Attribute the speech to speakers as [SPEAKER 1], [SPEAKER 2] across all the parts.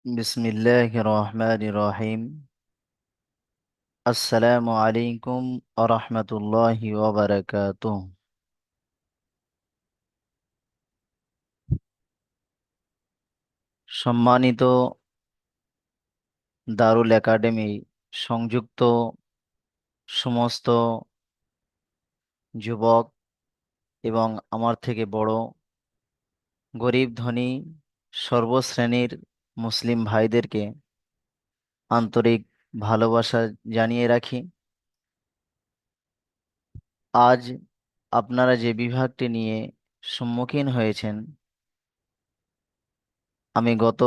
[SPEAKER 1] বিসমিল্লাহির রহমানির রহিম। আসসালামু আলাইকুম ওয়া রাহমাতুল্লাহি ওয়া বারাকাতুহু। সম্মানিত দারুল একাডেমি সংযুক্ত সমস্ত যুবক এবং আমার থেকে বড়, গরিব ধনী সর্বশ্রেণীর মুসলিম ভাইদেরকে আন্তরিক ভালোবাসা জানিয়ে রাখি। আজ আপনারা যে বিভাগটি নিয়ে সম্মুখীন হয়েছেন, আমি গত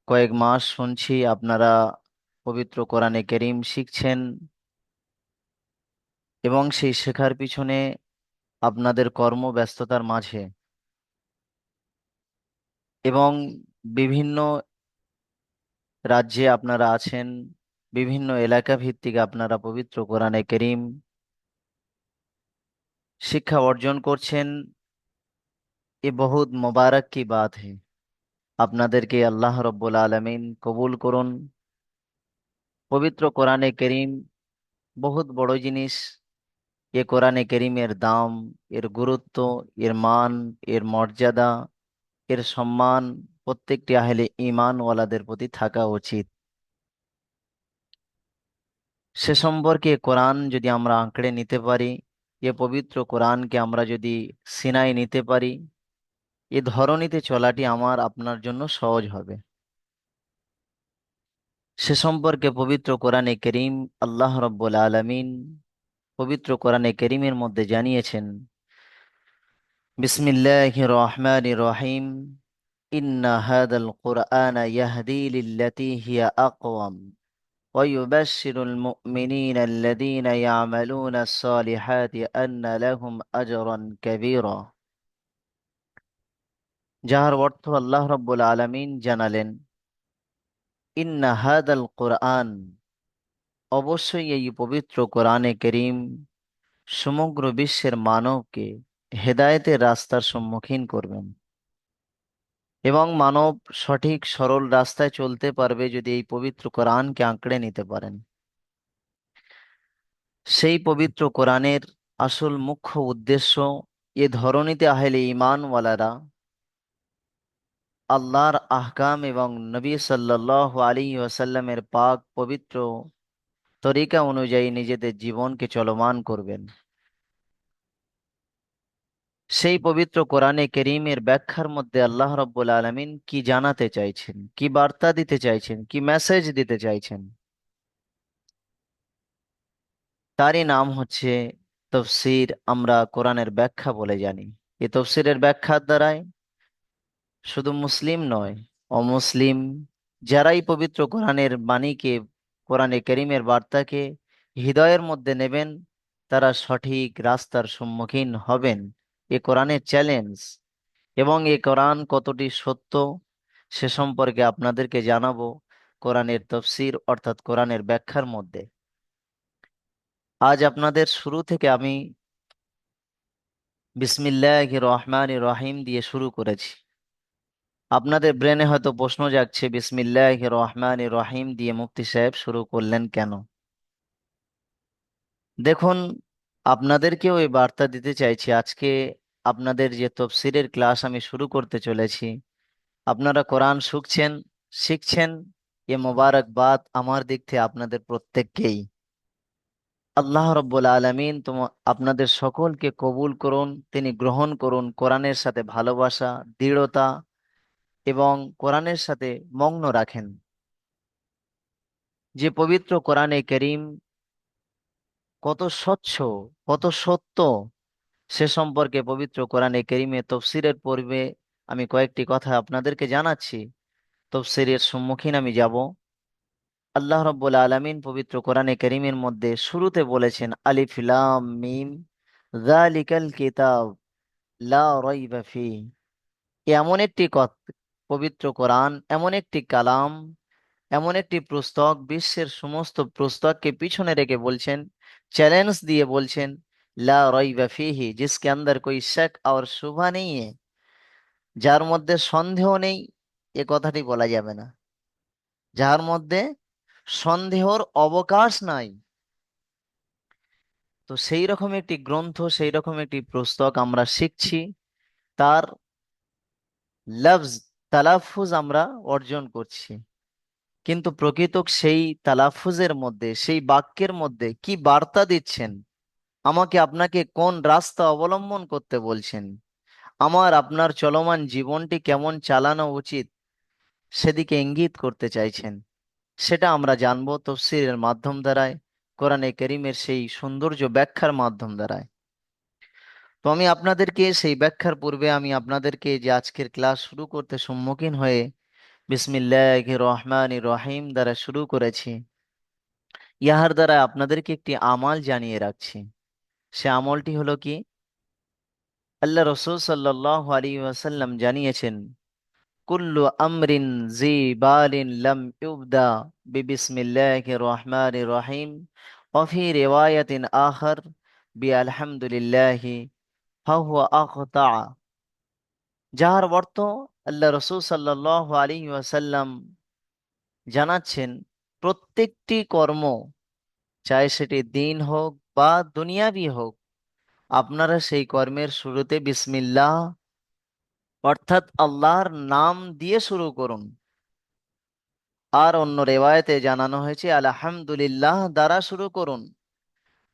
[SPEAKER 1] কয়েক মাস শুনছি আপনারা পবিত্র কোরআনে কেরিম শিখছেন এবং সেই শেখার পিছনে আপনাদের কর্মব্যস্ততার মাঝে এবং বিভিন্ন রাজ্যে আপনারা আছেন, বিভিন্ন এলাকা ভিত্তিক আপনারা পবিত্র কোরআনে কেরিম শিক্ষা অর্জন করছেন। এ বহুত মোবারক কি বাত হে। আপনাদেরকে আল্লাহ রব্বুল আলামিন কবুল করুন। পবিত্র কোরআনে কেরিম বহুত বড় জিনিস। এ কোরআনে কেরিমের দাম, এর গুরুত্ব, এর মান, এর মর্যাদা, এর সম্মান প্রত্যেকটি আহলে ঈমান ওয়ালাদের প্রতি থাকা উচিত। সে সম্পর্কে কোরআন যদি আমরা আঁকড়ে নিতে পারি, এ পবিত্র কোরআনকে আমরা যদি সিনায় নিতে পারি, এ ধরনীতে চলাটি আমার আপনার জন্য সহজ হবে। সে সম্পর্কে পবিত্র কোরআনে কেরিম আল্লাহ রব্বুল আলামিন পবিত্র কোরআনে কেরিমের মধ্যে জানিয়েছেন, বিসমিল্লাহির রহমানির রহিম, ইন্না হাদাল কুরআন ইয়াহদি লিল্লাতি হিয়া আকওয়াম ওয়া ইউবাশশিরুল মুমিনিনা আল্লাযীনা ইয়া'মালুনাস সালিহাতি আন্না লাহুম আজরান কাবীরা। যাহার অর্থ আল্লাহ রাব্বুল আলামিন জানালেন, ইন্না হাদাল কুরআন, অবশ্যই এই পবিত্র কোরআনে কারীম সমগ্র বিশ্বের মানবকে হেদায়েতের রাস্তার সম্মুখীন করবেন এবং মানব সঠিক সরল রাস্তায় চলতে পারবে যদি এই পবিত্র কোরআনকে আঁকড়ে নিতে পারেন। সেই পবিত্র কোরআনের আসল মুখ্য উদ্দেশ্য, এ ধরনীতে আহলে ঈমানওয়ালারা আল্লাহর আহকাম এবং নবী সাল্লাল্লাহু আলাইহি ওয়াসাল্লামের পাক পবিত্র তরিকা অনুযায়ী নিজেদের জীবনকে চলমান করবেন। সেই পবিত্র কোরআনে কেরিমের ব্যাখ্যার মধ্যে আল্লাহ রাব্বুল আলামিন কি জানাতে চাইছেন, কি বার্তা দিতে চাইছেন, কি মেসেজ দিতে চাইছেন, তারই নাম হচ্ছে তফসির। আমরা কোরআনের ব্যাখ্যা বলে জানি। এই তফসিরের ব্যাখ্যার দ্বারাই শুধু মুসলিম নয়, অমুসলিম যারাই পবিত্র কোরআনের বাণীকে, কোরআনে কারীমের বার্তাকে হৃদয়ের মধ্যে নেবেন, তারা সঠিক রাস্তার সম্মুখীন হবেন। এ কোরআনের চ্যালেঞ্জ এবং এ কোরআন কতটি সত্য সে সম্পর্কে আপনাদেরকে জানাবো কোরআনের তফসির অর্থাৎ কোরআনের ব্যাখ্যার মধ্যে। আজ আপনাদের শুরু থেকে আমি বিসমিল্লাহির রহমানির রহিম দিয়ে শুরু করেছি। আপনাদের ব্রেনে হয়তো প্রশ্ন জাগছে, বিসমিল্লাহির রহমানির রহিম দিয়ে মুফতি সাহেব শুরু করলেন কেন? দেখুন, আপনাদেরকেও এই বার্তা দিতে চাইছি, আজকে আপনাদের যে তফসিরের ক্লাস আমি শুরু করতে চলেছি, আপনারা কোরআন শিখছেন, শিখছেন, এ মোবারকবাদ আমার দিক থেকে আপনাদের প্রত্যেককেই। আল্লাহ রব্বুল আলামিন আপনাদের সকলকে কবুল করুন, তিনি গ্রহণ করুন, কোরআনের সাথে ভালোবাসা, দৃঢ়তা এবং কোরআনের সাথে মগ্ন রাখেন। যে পবিত্র কোরআনে কারীম কত স্বচ্ছ, কত সত্য, সে সম্পর্কে পবিত্র কোরআনে কারীমে তফসিরের পূর্বে আমি কয়েকটি কথা আপনাদেরকে জানাচ্ছি, তফসিরের সম্মুখীন আমি যাব। আল্লাহ রাব্বুল আলামিন পবিত্র কোরআনে কারীমের মধ্যে শুরুতে বলেছেন, আলিফ লাম মিম যালিকাল কিতাব লা রাইবা ফিহি। এমন একটি পবিত্র কোরআন, এমন একটি কালাম, এমন একটি পুস্তক, বিশ্বের সমস্ত পুস্তককে পিছনে রেখে বলছেন, চ্যালেঞ্জ দিয়ে বলছেন, লা রাইবা ফিহি, जिसके अंदर कोई शक और शुबा नहीं है, যার মধ্যে সন্দেহ নেই, এ কথাটি বলা যাবে না। যার মধ্যে সন্দেহর অবকাশ নাই। তো সেই রকম একটি গ্রন্থ, সেই রকম একটি পুস্তক আমরা শিখছি, তার লফজ, তালাফুজ আমরা অর্জন করছি। কিন্তু প্রকৃত সেই তালাফুজের মধ্যে, সেই বাক্যের মধ্যে কি বার্তা দিচ্ছেন, আমাকে আপনাকে কোন রাস্তা অবলম্বন করতে বলছেন, আমার আপনার চলমান জীবনটি কেমন চালানো উচিত, সেদিকে ইঙ্গিত করতে চাইছেন, সেটা আমরা জানবো তফসিরের মাধ্যম দ্বারায়, কোরআনে কারীমের সেই সৌন্দর্য ব্যাখ্যার মাধ্যম দ্বারায়। তো আমি আপনাদেরকে সেই ব্যাখ্যার পূর্বে আমি আপনাদেরকে যে আজকের ক্লাস শুরু করতে সম্মুখীন হয়ে বিসমিল্লাহির রহমানির রহিম দ্বারা শুরু করেছি, ইহার দ্বারা আপনাদেরকে একটি আমাল জানিয়ে রাখছি। সে আমলটি হলো কি, আল্লাহ রসুল সাল্লাল্লাহু আলাইহি ওয়াসাল্লাম জানিয়েছেন, কুল্লু আমরিন জি বালিন লাম ইউবদা বিবিসমিল্লাহির রহমানির রহিম وفي رواية آخر بالحمد لله فهو أقطع। যাহার অর্থ, আল্লাহ রসুল সাল্লাল্লাহু আলাইহি ওয়াসাল্লাম জানাচ্ছেন, প্রত্যেকটি কর্ম, চাই সেটি দিন হোক বা দুনিয়াবি হোক, আপনারা সেই কর্মের শুরুতে বিসমিল্লাহ অর্থাৎ আল্লাহর নাম দিয়ে শুরু করুন। আর অন্য রেওয়ায়েতে জানানো হয়েছে আলহামদুলিল্লাহ দ্বারা শুরু করুন।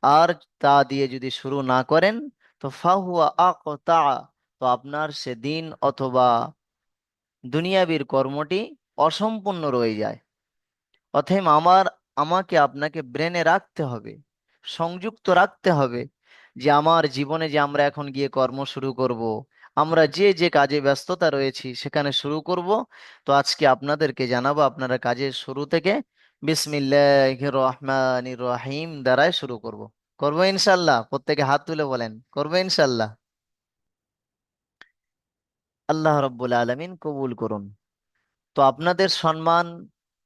[SPEAKER 1] আর তা দিয়ে যদি শুরু না করেন, তো ফাহুয়া আকতা, তো আপনার সে দিন অথবা দুনিয়াবির কর্মটি অসম্পূর্ণ রয়ে যায়। অতএব আমাকে আপনাকে ব্রেনে রাখতে হবে, সংযুক্ত রাখতে হবে, যে আমার জীবনে যে আমরা এখন গিয়ে কর্ম শুরু করব, আমরা যে যে কাজে ব্যস্ততা রয়েছি সেখানে শুরু করব। তো আজকে আপনাদেরকে জানাবো, আপনারা কাজের শুরু থেকে বিসমিল্লাহির রহমানির রহিম দ্বারাই শুরু করব। করবো ইনশাল্লাহ? প্রত্যেকে হাত তুলে বলেন, করবো ইনশাল্লাহ? আল্লাহ রব্বুল আলামিন কবুল করুন। তো আপনাদের সম্মান,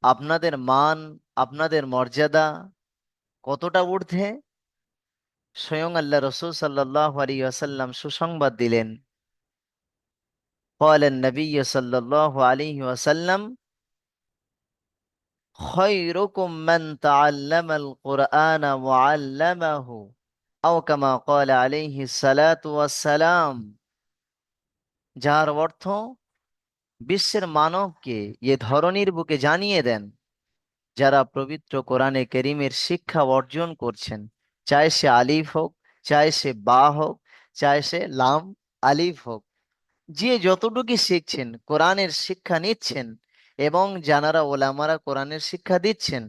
[SPEAKER 1] আপনাদের মান, আপনাদের মর্যাদা কতটা ঊর্ধ্বে, স্বয়ং আল্লাহ রসুল সাল্লাল্লাহু আলাইহি ওয়াসাল্লাম সুসংবাদ দিলেন। قال النبي صلى الله عليه وسلم خيركم من تعلم القرآن وعلمه أو كما قال عليه الصلاة والسلام। যার অর্থ, বিশ্বের মানবকে এ ধরনীর বুকে জানিয়ে দেন, যারা পবিত্র কোরআনে কেরিমের শিক্ষা অর্জন করছেন, চাই সে আলিফ হোক, চাই সে বা হোক, চাই সে লাম আলিফ হোক, যে যতটুকু শিখছেন কোরআনের শিক্ষা নিচ্ছেন, এবং যারা ওলামারা কোরআনের শিক্ষা দিচ্ছেন,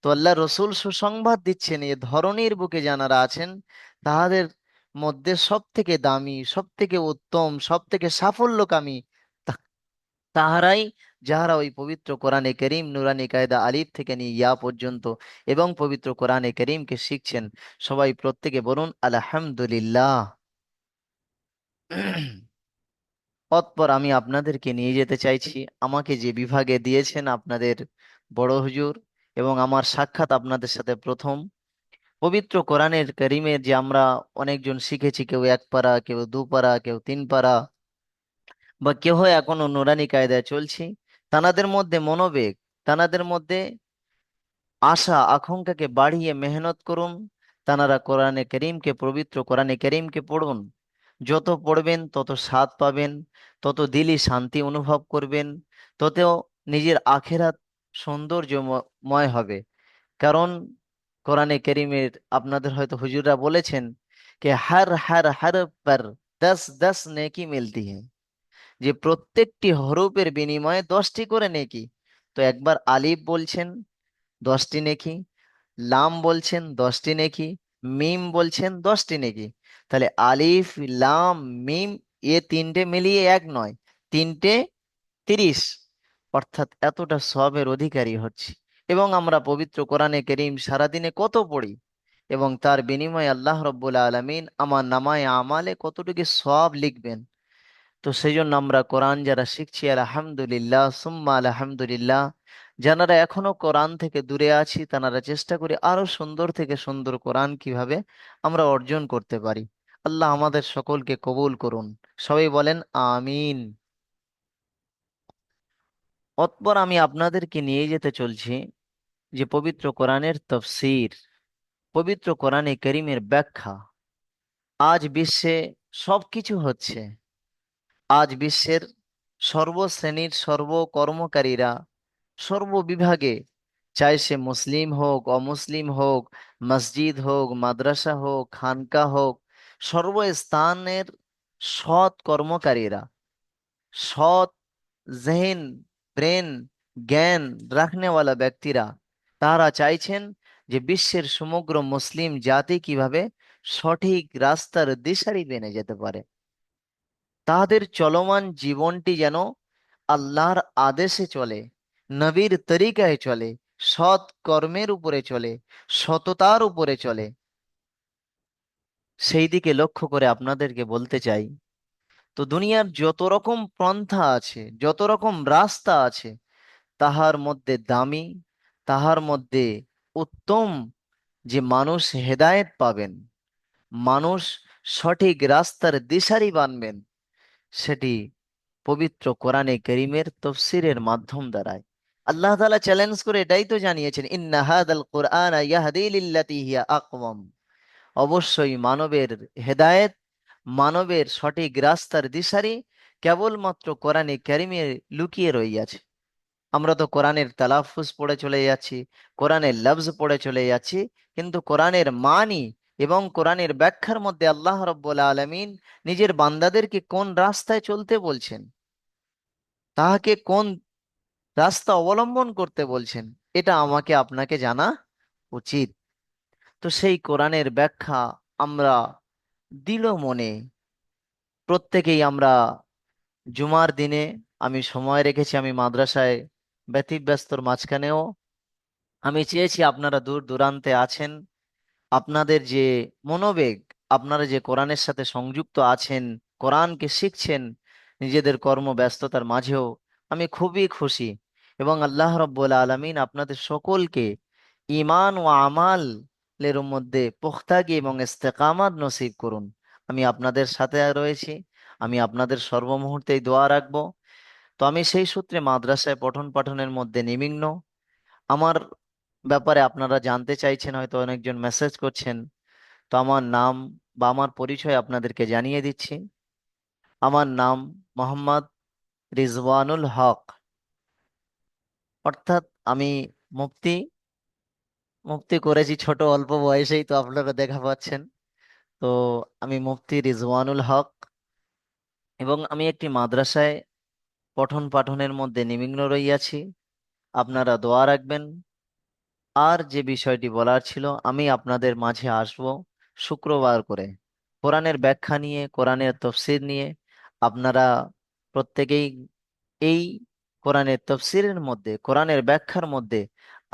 [SPEAKER 1] তো আল্লাহ রসুল সুসংবাদ দিচ্ছেন, এ ধরনের বুকে যারা আছেন, তাহাদের মধ্যে সব থেকে দামি, সব থেকে উত্তম, সব থেকে সাফল্যকামী তাহারাই, যাহারা ওই পবিত্র কোরআনে করিম নুরানি কায়দা আলিফ থেকে নিয়ে ইয়া পর্যন্ত এবং পবিত্র কোরআনে করিমকে শিখছেন। সবাই প্রত্যেকে বলুন আলহামদুলিল্লাহ। অতঃপর আমি আপনাদেরকে নিয়ে যেতে চাইছি আমাকে যে বিভাগে দিয়েছেন আপনাদের বড় হুজুর, এবং আমার সাক্ষাৎ আপনাদের সাথে প্রথম। পবিত্র কোরআনের কারিমের যে আমরা অনেকজন শিখেছি, কেউ এক পারা, কেউ দু পারা, কেউ তিন পারা, বা কেউ এখনো নুরানি কায়দায় চলছি, তানাদের মধ্যে মনোবেগ, তানাদের মধ্যে আশা আকাঙ্ক্ষাকে বাড়িয়ে মেহনত করুন। তানারা কোরআনে করিমকে, পবিত্র কোরআনে করিমকে পড়ুন। যত পড়বেন তত স্বাদ পাবেন, তত দিলি শান্তি অনুভব করবেন, ততেও নিজের আখেরাত সৌন্দর্যময় হবে। কারণ কোরআনে করিমের আপনাদের হয়তো হুজুররা বলেছেন যে হর হর হর পর 10 10 নেকি মিলতি है, যে প্রত্যেকটি হরফের বিনিময়ে 10টি করে নেকি। তো একবার আলিফ বলছেন 10টি নেকি, লাম বলছেন 10টি নেকি, মিম বলছেন 10টি নেকি। তাহলে আলিফ, লাম, মিম, এ তিনটে মিলিয়ে এক নয়, তিনটে 30, অর্থাৎ এতটা সওয়াবের অধিকারী হচ্ছে। এবং আমরা পবিত্র কোরআনে কারীম সারাদিনে কত পড়ি, এবং তার বিনিময়ে আল্লাহ রব্বুল আলামিন আমার নামায়ে আমালে কতটুকু সওয়াব লিখবেন। তো সেই জন্য আমরা কোরআন যারা শিখছি, আলহামদুলিল্লাহ সুম্মা আলহামদুলিল্লাহ। যারা এখনো কোরআন থেকে দূরে আছি, তারা চেষ্টা করি আরো সুন্দর থেকে সুন্দর কোরআন কিভাবে আমরা অর্জন করতে পারি। আল্লাহ আমাদের সকলকে কবুল করুন। সবাই বলেন আমিন। অতঃপর আমি আপনাদেরকে নিয়ে যেতে চলছি যে পবিত্র কোরআনের তফসির, পবিত্র কোরআনে কারীমের ব্যাখ্যা। আজ বিশ্বে সবকিছু হচ্ছে। আজ বিশ্বের সর্বশ্রেণীর সর্বকর্মকারীরা সর্ববিভাগে, চাই সে মুসলিম হোক, অমুসলিম হোক, মসজিদ হোক, মাদ্রাসা হোক, খানকা হোক, সর্বস্থানের সৎ কর্মকারীরা, সৎ জেহেন, ব্রেন, জ্ঞান রাখনেওয়ালা ব্যক্তিরা, তারা চাইছেন যে বিশ্বের সমগ্র মুসলিম জাতি কিভাবে সঠিক রাস্তার দিশারি বেনে যেতে পারে। তাদের চলমান জীবনটি যেন আল্লাহর আদেশে চলে, নবীর তরিকায় চলে, সৎ কর্মের উপরে চলে, সততার উপরে চলে। সেই দিকে লক্ষ্য করে আপনাদেরকে বলতে চাই, তো দুনিয়ার যত রকম পন্থা আছে, যত রকম রাস্তা আছে, তাহার মধ্যে দামি, তাহার মধ্যে উত্তম, যে মানুষ হেদায়েত পাবেন, মানুষ সঠিক রাস্তার দিশারি বানবেন, সেটি পবিত্র কোরআনে কারীমের তফসিরের মাধ্যম দ্বারায়। আল্লাহ তাআলা চ্যালেঞ্জ করে এটাই তো জানিয়েছেন, ইন্না হাদাল কোরআন ইয়াহদি লিল্লাতি হিয়া আকওয়াম। অবশ্যই মানবের হেদায়েত, মানবের সঠিক রাস্তার দিশারি কেবলমাত্র কোরআনে কারীমে লুকিয়ে রইয়াছে। আমরা তো কোরআনের তালাফুজ পড়ে চলে যাচ্ছি, কোরআনের লফজ পড়ে চলে যাচ্ছি, কিন্তু কোরআনের মানি এবং কোরআনের ব্যাখ্যার মধ্যে আল্লাহ রাব্বুল আলামিন নিজের বান্দাদেরকে কোন রাস্তায় চলতে বলছেন, তাহাকে কোন রাস্তা অবলম্বন করতে বলছেন, এটা আমাকে আপনাকে জানা উচিত। তো সেই কোরআনের ব্যাখ্যা আমরা দৃঢ় মনে প্রত্যেকেই আমরা জুমার দিনে, আমি সময় রেখেছি, আমি মাদ্রাসায় ব্যতিব্যস্তর মাঝখানেও আমি চেয়েছি আপনারা দূর দূরান্তে আছেন, আপনাদের যে মনোবেগ, আপনারা যে কোরআনের সাথে সংযুক্ত আছেন, কোরআনকে শিখছেন নিজেদের কর্মব্যস্ততার মাঝেও, আমি খুবই খুশি। এবং আল্লাহ রব্বুল আলামিন আপনাদের সকলকে ঈমান ও আমালের মধ্যে পুখতাগি এবং ইস্তেকামাত নসিব করুন। আমি আপনাদের সাথে রয়েছি, আমি আপনাদের সর্বমুহূর্তেই দোয়া রাখবো। তো আমি সেই সূত্রে মাদ্রাসায় পঠন পাঠনের মধ্যে নিমগ্ন। আমার ব্যাপারে আপনারা জানতে চাইছেন, হয়তো অনেকজন মেসেজ করছেন। তো আমার নাম বা আমার পরিচয় আপনাদেরকে জানিয়ে দিচ্ছি। আমার নাম মোহাম্মদ রিজওয়ানুল হক, অর্থাৎ আমি মুফতি। মুফতি করেছি ছোট অল্প বয়সেই, তো আপনারা দেখা পাচ্ছেন। তো আমি মুফতি রিজওয়ানুল হক, এবং আমি একটি মাদ্রাসায় পঠন পাঠনের মধ্যে নিমগ্ন রইয়াছি। আপনারা দোয়া রাখবেন। আর যে বিষয়টি বলার ছিল, আমি আপনাদের মাঝে আসব শুক্রবার করে কোরআনের ব্যাখ্যা নিয়ে, কোরআনের তফসির নিয়ে। আপনারা প্রত্যেকেই এই কোরআনের তফসিরের মধ্যে, কোরআনের ব্যাখ্যার মধ্যে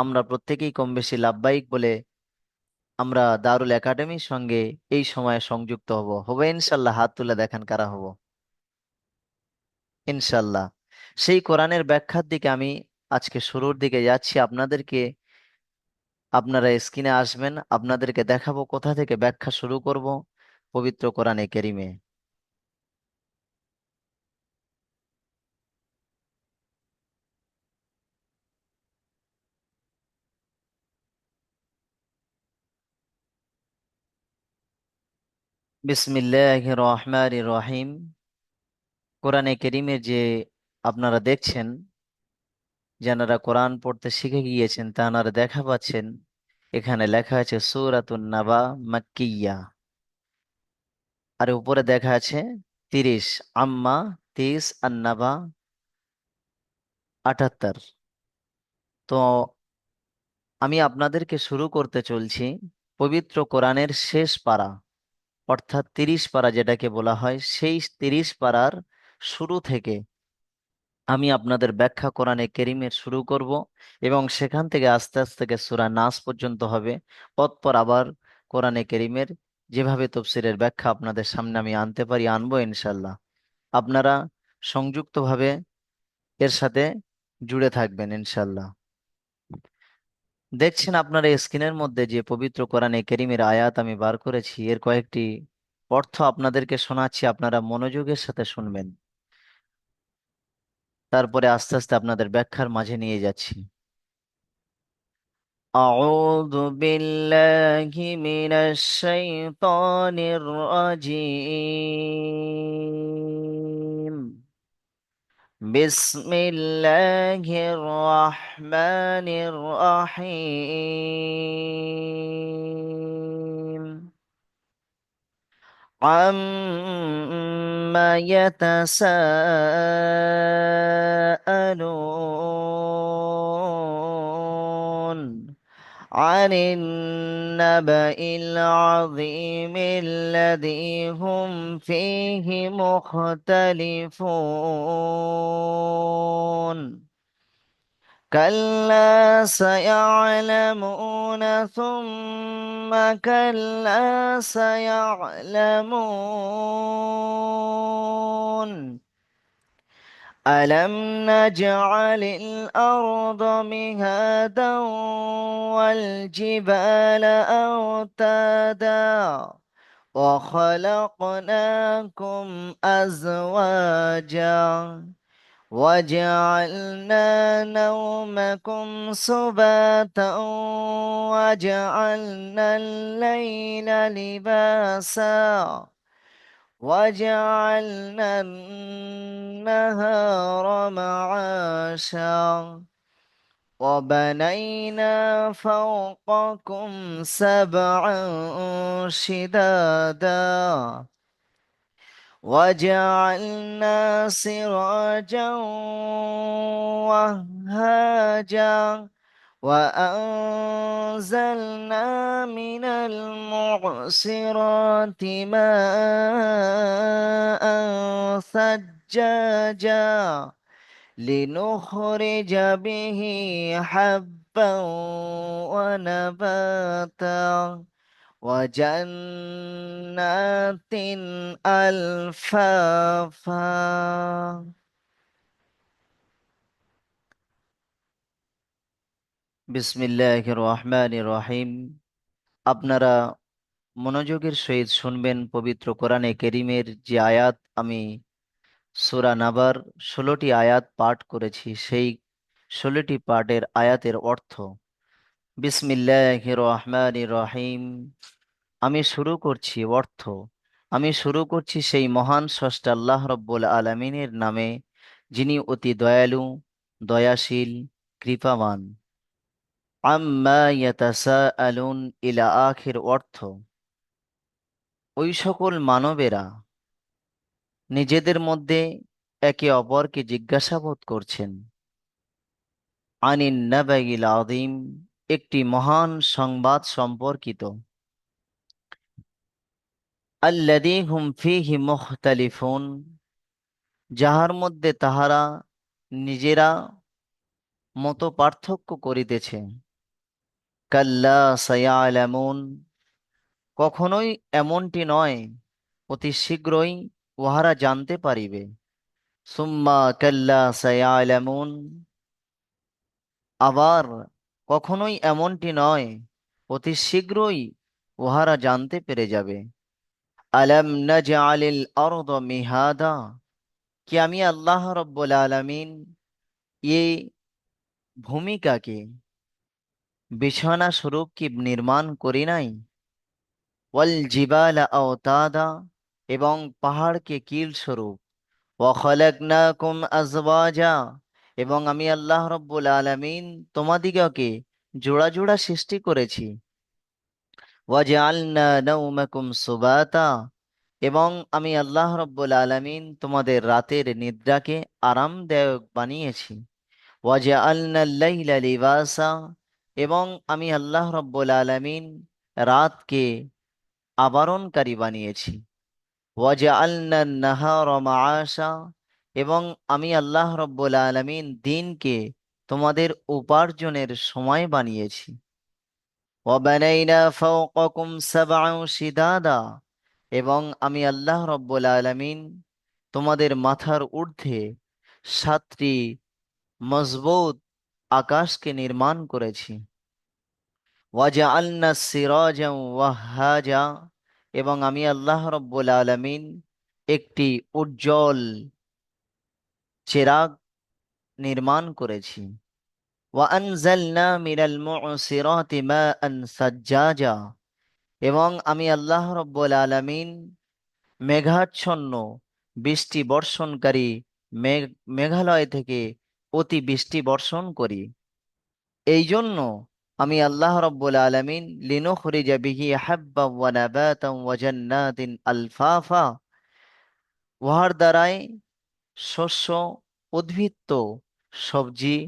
[SPEAKER 1] আমরা প্রত্যেকেই কম বেশি লাভবাহিক বলে আমরা দারুল একাডেমির সঙ্গে এই সময়ে সংযুক্ত হব ইনশাল্লাহ। হাত তুলে দেখান কারা হব। ইনশাল্লাহ। সেই কোরআনের ব্যাখ্যার দিকে আমি আজকে শুরুর দিকে যাচ্ছি। আপনারা স্ক্রিনে আসবেন, আপনাদেরকে দেখাবো কোথা থেকে ব্যাখ্যা শুরু করব পবিত্র কোরআনে কারীমে। বিসমিল্লাহির রহমানির রহিম। কোরআনে কারীমের যে আপনারা দেখছেন, যারা কোরআন পড়তে শিখে গিয়েছেন তারা দেখা পাচ্ছেন এখানে লেখা আছে সূরাতুন নাবা মাক্কিয়া, আর উপরে দেখা আছে 30, আম্মা 30, আন্নাবা 78। তো আমি আপনাদেরকে শুরু করতে চলছি পবিত্র কোরআনের শেষ পারা, অর্থাৎ 30 পারা যেটাকে বলা হয়, সেই 30 পারার শুরু থেকে আমি আপনাদের ব্যাখ্যা কোরআনে কারীমের শুরু করব, এবং সেখান থেকে আস্তে আস্তে সূরা নাস পর্যন্ত হবে। অতঃপর আবার কোরআনে কারীমের যেভাবে তফসিরের ব্যাখ্যা আপনাদের সামনে আমি আনতে পারি আনবো ইনশাল্লাহ। আপনারা সংযুক্তভাবে এর সাথে জুড়ে থাকবেন ইনশাল্লাহ। দেখছেন আপনারা স্ক্রিনের মধ্যে যে পবিত্র কোরআনে কারীমের আয়াত আমি বার করেছি, এর কয়েকটি অর্থ আপনাদেরকে শোনাচ্ছি, আপনারা মনোযোগের সাথে শুনবেন। তারপরে আস্তে আস্তে আপনাদের ব্যাখ্যার মাঝে নিয়ে যাচ্ছি। أعوذ بالله من الشيطان الرجيم. بسم الله الرحمن الرحيم. عما يتساءلون عن النبأ العظيم الذي هم فيه مختلفون. كلا سيعلمون ثم كلا سيعلمون. ألم نجعل الأرض مهادا والجبال أوتادا وخلقناكم أزواجا وجعلنا نومكم سباتا وجعلنا الليل لباسا وجعلنا النهار معاشا وبنينا فوقكم سبعا شدادا وجعلنا سراجا وهاجا وأنزلنا من المعصرات ماء ثجاجا لنخرج به حبا ونباتا وجنات ألفافا. বিসমিল্লাহির রহমানির রহিম। আপনারা মনোযোগের সহিত শুনবেন পবিত্র কোরআনে কেরিমের যে আয়াত আমি সূরা নাবার 16টি আয়াত পাঠ করেছি, সেই 16টি পাঠের আয়াতের অর্থ। বিসমিল্লাহির রহমানির রহিম। আমি শুরু করছি অর্থ। আমি শুরু করছি সেই মহান স্রষ্টা আল্লাহ রব্বুল আলমিনের নামে, যিনি অতি দয়ালু, দয়াশীল, কৃপাবান। আম্মা ইয়াতাসাআলুন ইলা আখির অর্থ। ওই সকল মানবেরা নিজেদের মধ্যে একে অপরকে জিজ্ঞাসাবোধ করছেন। আনিন নাবাইল আযীম, একটি মহান সংবাদ সম্পর্কিত। আল্লাযী হুম ফীহি মুখতালিফুন, যাহার মধ্যে তাহারা নিজেরা মত পার্থক্য করিতেছে। কাল্লা সায়ালামুন, কখনোই এমনটি নয়, অতি শীঘ্রই উহারা জানতে পারিবে। সুম্মা কাল্লা সায়ালামুন, আবার কখনোই এমনটি নয়, অতি শীঘ্রই উহারা জানতে পেরে যাবে। আলাম নাজআলিল আরদ মিহাদা, কি আমি আল্লাহ রব্বুল আলামিন এই ভূমিকাকে বিছানা স্বরূপ কি নির্মাণ করি নাই? ওয়াল জিবালা আওতাদা, এবং পাহাড়কে কিল স্বরূপ। ওয়া খালাকনাকুম আজওয়াজা, এবং আমি আল্লাহ রব্বুল আলামিন তোমাদিগকে জোড়া জোড়া সৃষ্টি করেছি। ওয়া জাআলনা নাওমাকুম সুবাতা, এবং আমি আল্লাহ রব্বুল আলামিন তোমাদের রাতের নিদ্রাকে আরামদায়ক বানিয়েছি। ওয়া জাআলনা আল-লাইলা লিবাসা, এবং আমি আল্লাহ রব্বুল আলামিন রাতকে আবরণকারী বানিয়েছি। ওয়াজআলনা আন-নাহারা মাআশা, এবং আমি আল্লাহ রব্বুল আলামিন দিনকে তোমাদের উপার্জনের সময় বানিয়েছি। ওয়াবানাইনা ফাওকাকুম সাবআন শিদাদা, এবং আমি আল্লাহ রব্বুল আলামিন তোমাদের মাথার ঊর্ধ্বে 7টি মজবুত আকাশকে নির্মাণ করেছি। ওয়াজআলনা সিরাজা ওয়াহাজা, এবং আমি আল্লাহ রব্বুল আলামিন একটি উজ্জ্বল চেরাগ নির্মাণ করেছি। ওয়া আনজালনা মিনাল মুসিরাতি মাআন সাজ্জাজা, এবং আমি আল্লাহ রাব্বুল আলামিন মেঘাচ্ছন্ন বৃষ্টি বর্ষণকারী মেঘ মেঘালয় থেকে অতি বৃষ্টি বর্ষণ করি। এই জন্য আমি আল্লাহ রাব্বুল আলামিন লিনুখরিজা বিহি হাব্বান ওয়া নাবাতান ওয়া জান্নাতিন আলফাফা, উহার দ্বারাই শস্য, উদ্ভিদ, সবজি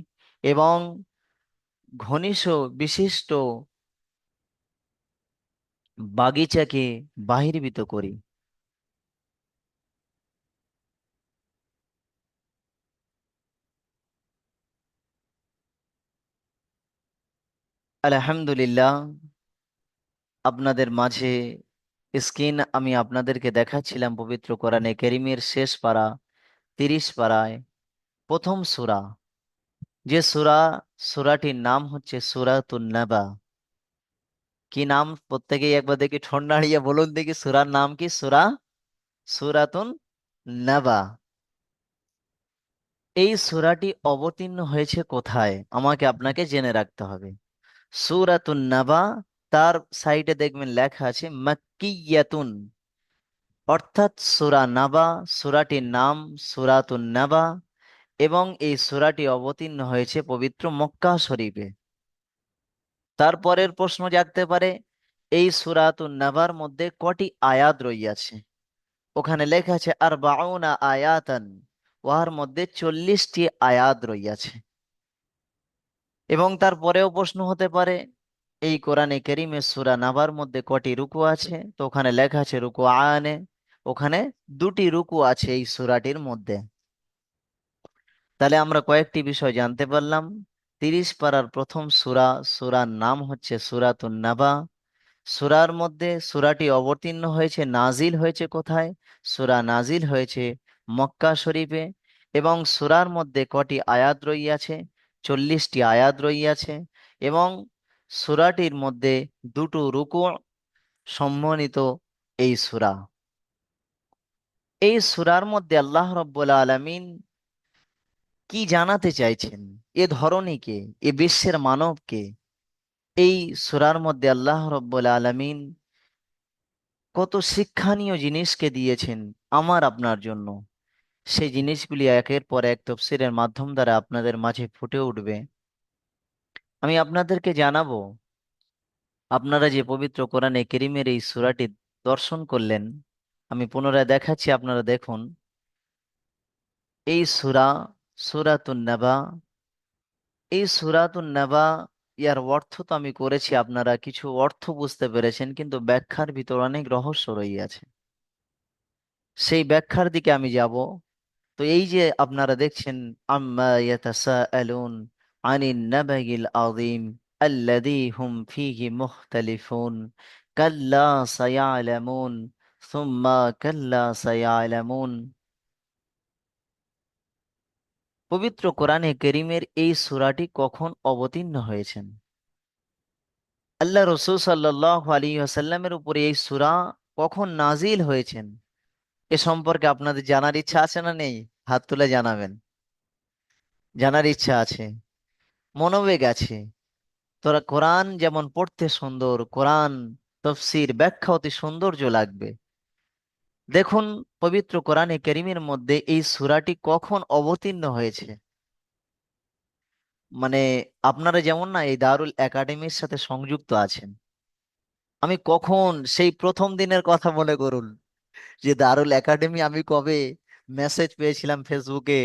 [SPEAKER 1] এবং ঘনিষ্ঠ বিশিষ্ট বাগিচাকে বাহির্ভূত করি। আলহামদুলিল্লাহ, আপনাদের মাঝে স্ক্রিন আমি আপনাদেরকে দেখাচ্ছিলাম পবিত্র কোরআনে কারীমের শেষ পারা 30 পারায় প্রথম সূরা, যে সূরাটির নাম হচ্ছে সূরাতুন নাবা। কি নাম? প্রত্যেকেই একবার দেখি ঠোঁট নাড়িয়ে বলুন দেখি, সূরার নাম কি? সূরাতুন নাবা। এই সূরাটি অবতীর্ণ হয়েছে কোথায় আমাকে আপনাকে জেনে রাখতে হবে। সূরাতুন নাবা, তার সাইডে দেখবেন লেখা আছে মাক্কিয়াতুন, অর্থাৎ সূরা নাবা, সূরাটির নাম সূরাতুন নাবা, এবং এই সূরাটি অবতীর্ণ হয়েছে পবিত্র মক্কা শরীফে। তারপরের প্রশ্ন জাগতে পারে, এই সূরাতুন নাবার মধ্যে কটি আয়াত রইয়াছে? ওখানে লেখা আছে আরবাউনা আয়াতান, উহার মধ্যে 40টি আয়াত রইয়াছে। এবং তারপরেও প্রশ্ন হতে পারে, এই কোরআনে কারীমে সূরা নাবার মধ্যে কটি রুকু আছে? তো ওখানে লেখা আছে রুকু আনে, ওখানে 2টি রুকু আছে এই সূরাটির মধ্যে। তাহলে আমরা কয়েকটি বিষয় জানতে পারলাম। 30 পারার প্রথম সূরা, সূরার নাম হচ্ছে সূরাতুন নাবা। সূরার মধ্যে সূরাটি অবতীর্ণ হয়েছে, নাজিল হয়েছে কোথায়? সূরা নাজিল হয়েছে মক্কা শরীফে। এবং সূরার মধ্যে কটি আয়াত রইয়াছে? 40টি আয়াত রইয়াছে। এবং সূরাটির মধ্যে 2টো রুকু সম্মানিত এই সূরা। এই সূরার মধ্যে আল্লাহ রাব্বুল আলামিন কি জানাতে চাইছেন এ ধরনীকে, এ বিশ্বের মানবকে? এই সূরার মধ্যে আল্লাহ রাব্বুল আলামিন কত শিক্ষণীয় জিনিসকে দিয়েছেন আমার আপনার জন্য। সেই জিনিসগুলি একের পর এক তাফসীরের মাধ্যম দ্বারা আপনাদের মাঝে ফুটে উঠবে। আমি আপনাদেরকে জানাবো, আপনারা যে পবিত্র কোরআনে কারীমের এই সূরাটি দর্শন করলেন, আমি পুনরায় দেখাচ্ছি, আপনারা দেখুন। এই সূরা সূরাতুন নাবা, এই সূরাতুন নাবা, ইয়ার অর্থ তো আমি করেছি, আপনারা কিছু অর্থ বুঝতে পেরেছেন, কিন্তু ব্যাখ্যার ভিতর অনেক রহস্য রইয়াছে। সেই ব্যাখ্যার দিকে আমি যাব। তো এই যে আপনারা দেখছেন, আম্মা ইয়াতাসাআলুন আনিন নাবাইল আযীম আল্লাযী হুম ফীহি মুখতালিফুন কাল্লা সায়ালামুন সুম্মা কাল্লা সায়ালামুন। পবিত্র কোরআনে কারীমের এই সূরাটি কখন অবতীর্ণ হয়েছেন? আল্লাহ রাসূল সাল্লাল্লাহু আলাইহি ওয়াসাল্লামের উপরে এই সূরা কখন নাজিল হয়েছেন? এ সম্পর্কে আপনাদের জানার ইচ্ছা আছে না নেই? হাত তুলে জানাবেন। জানার ইচ্ছা আছে, মনোবেগ আছে। তোরা কোরআন যেমন পড়তে সুন্দর, কোরআন তফসির ব্যাখ্যা অতি সৌন্দর্য লাগবে। দেখুন, পবিত্র কোরআনে কারীমের মধ্যে এই সূরাটি কখন অবতীর্ণ হয়েছে। মানে আপনারা যেমন না এই দারুল একাডেমির সাথে সংযুক্ত আছেন, আমি কখন সেই প্রথম দিনের কথা মনে করুন, যে দারুল একাডেমি আমি কবে মেসেজ পেয়েছিলাম ফেসবুকে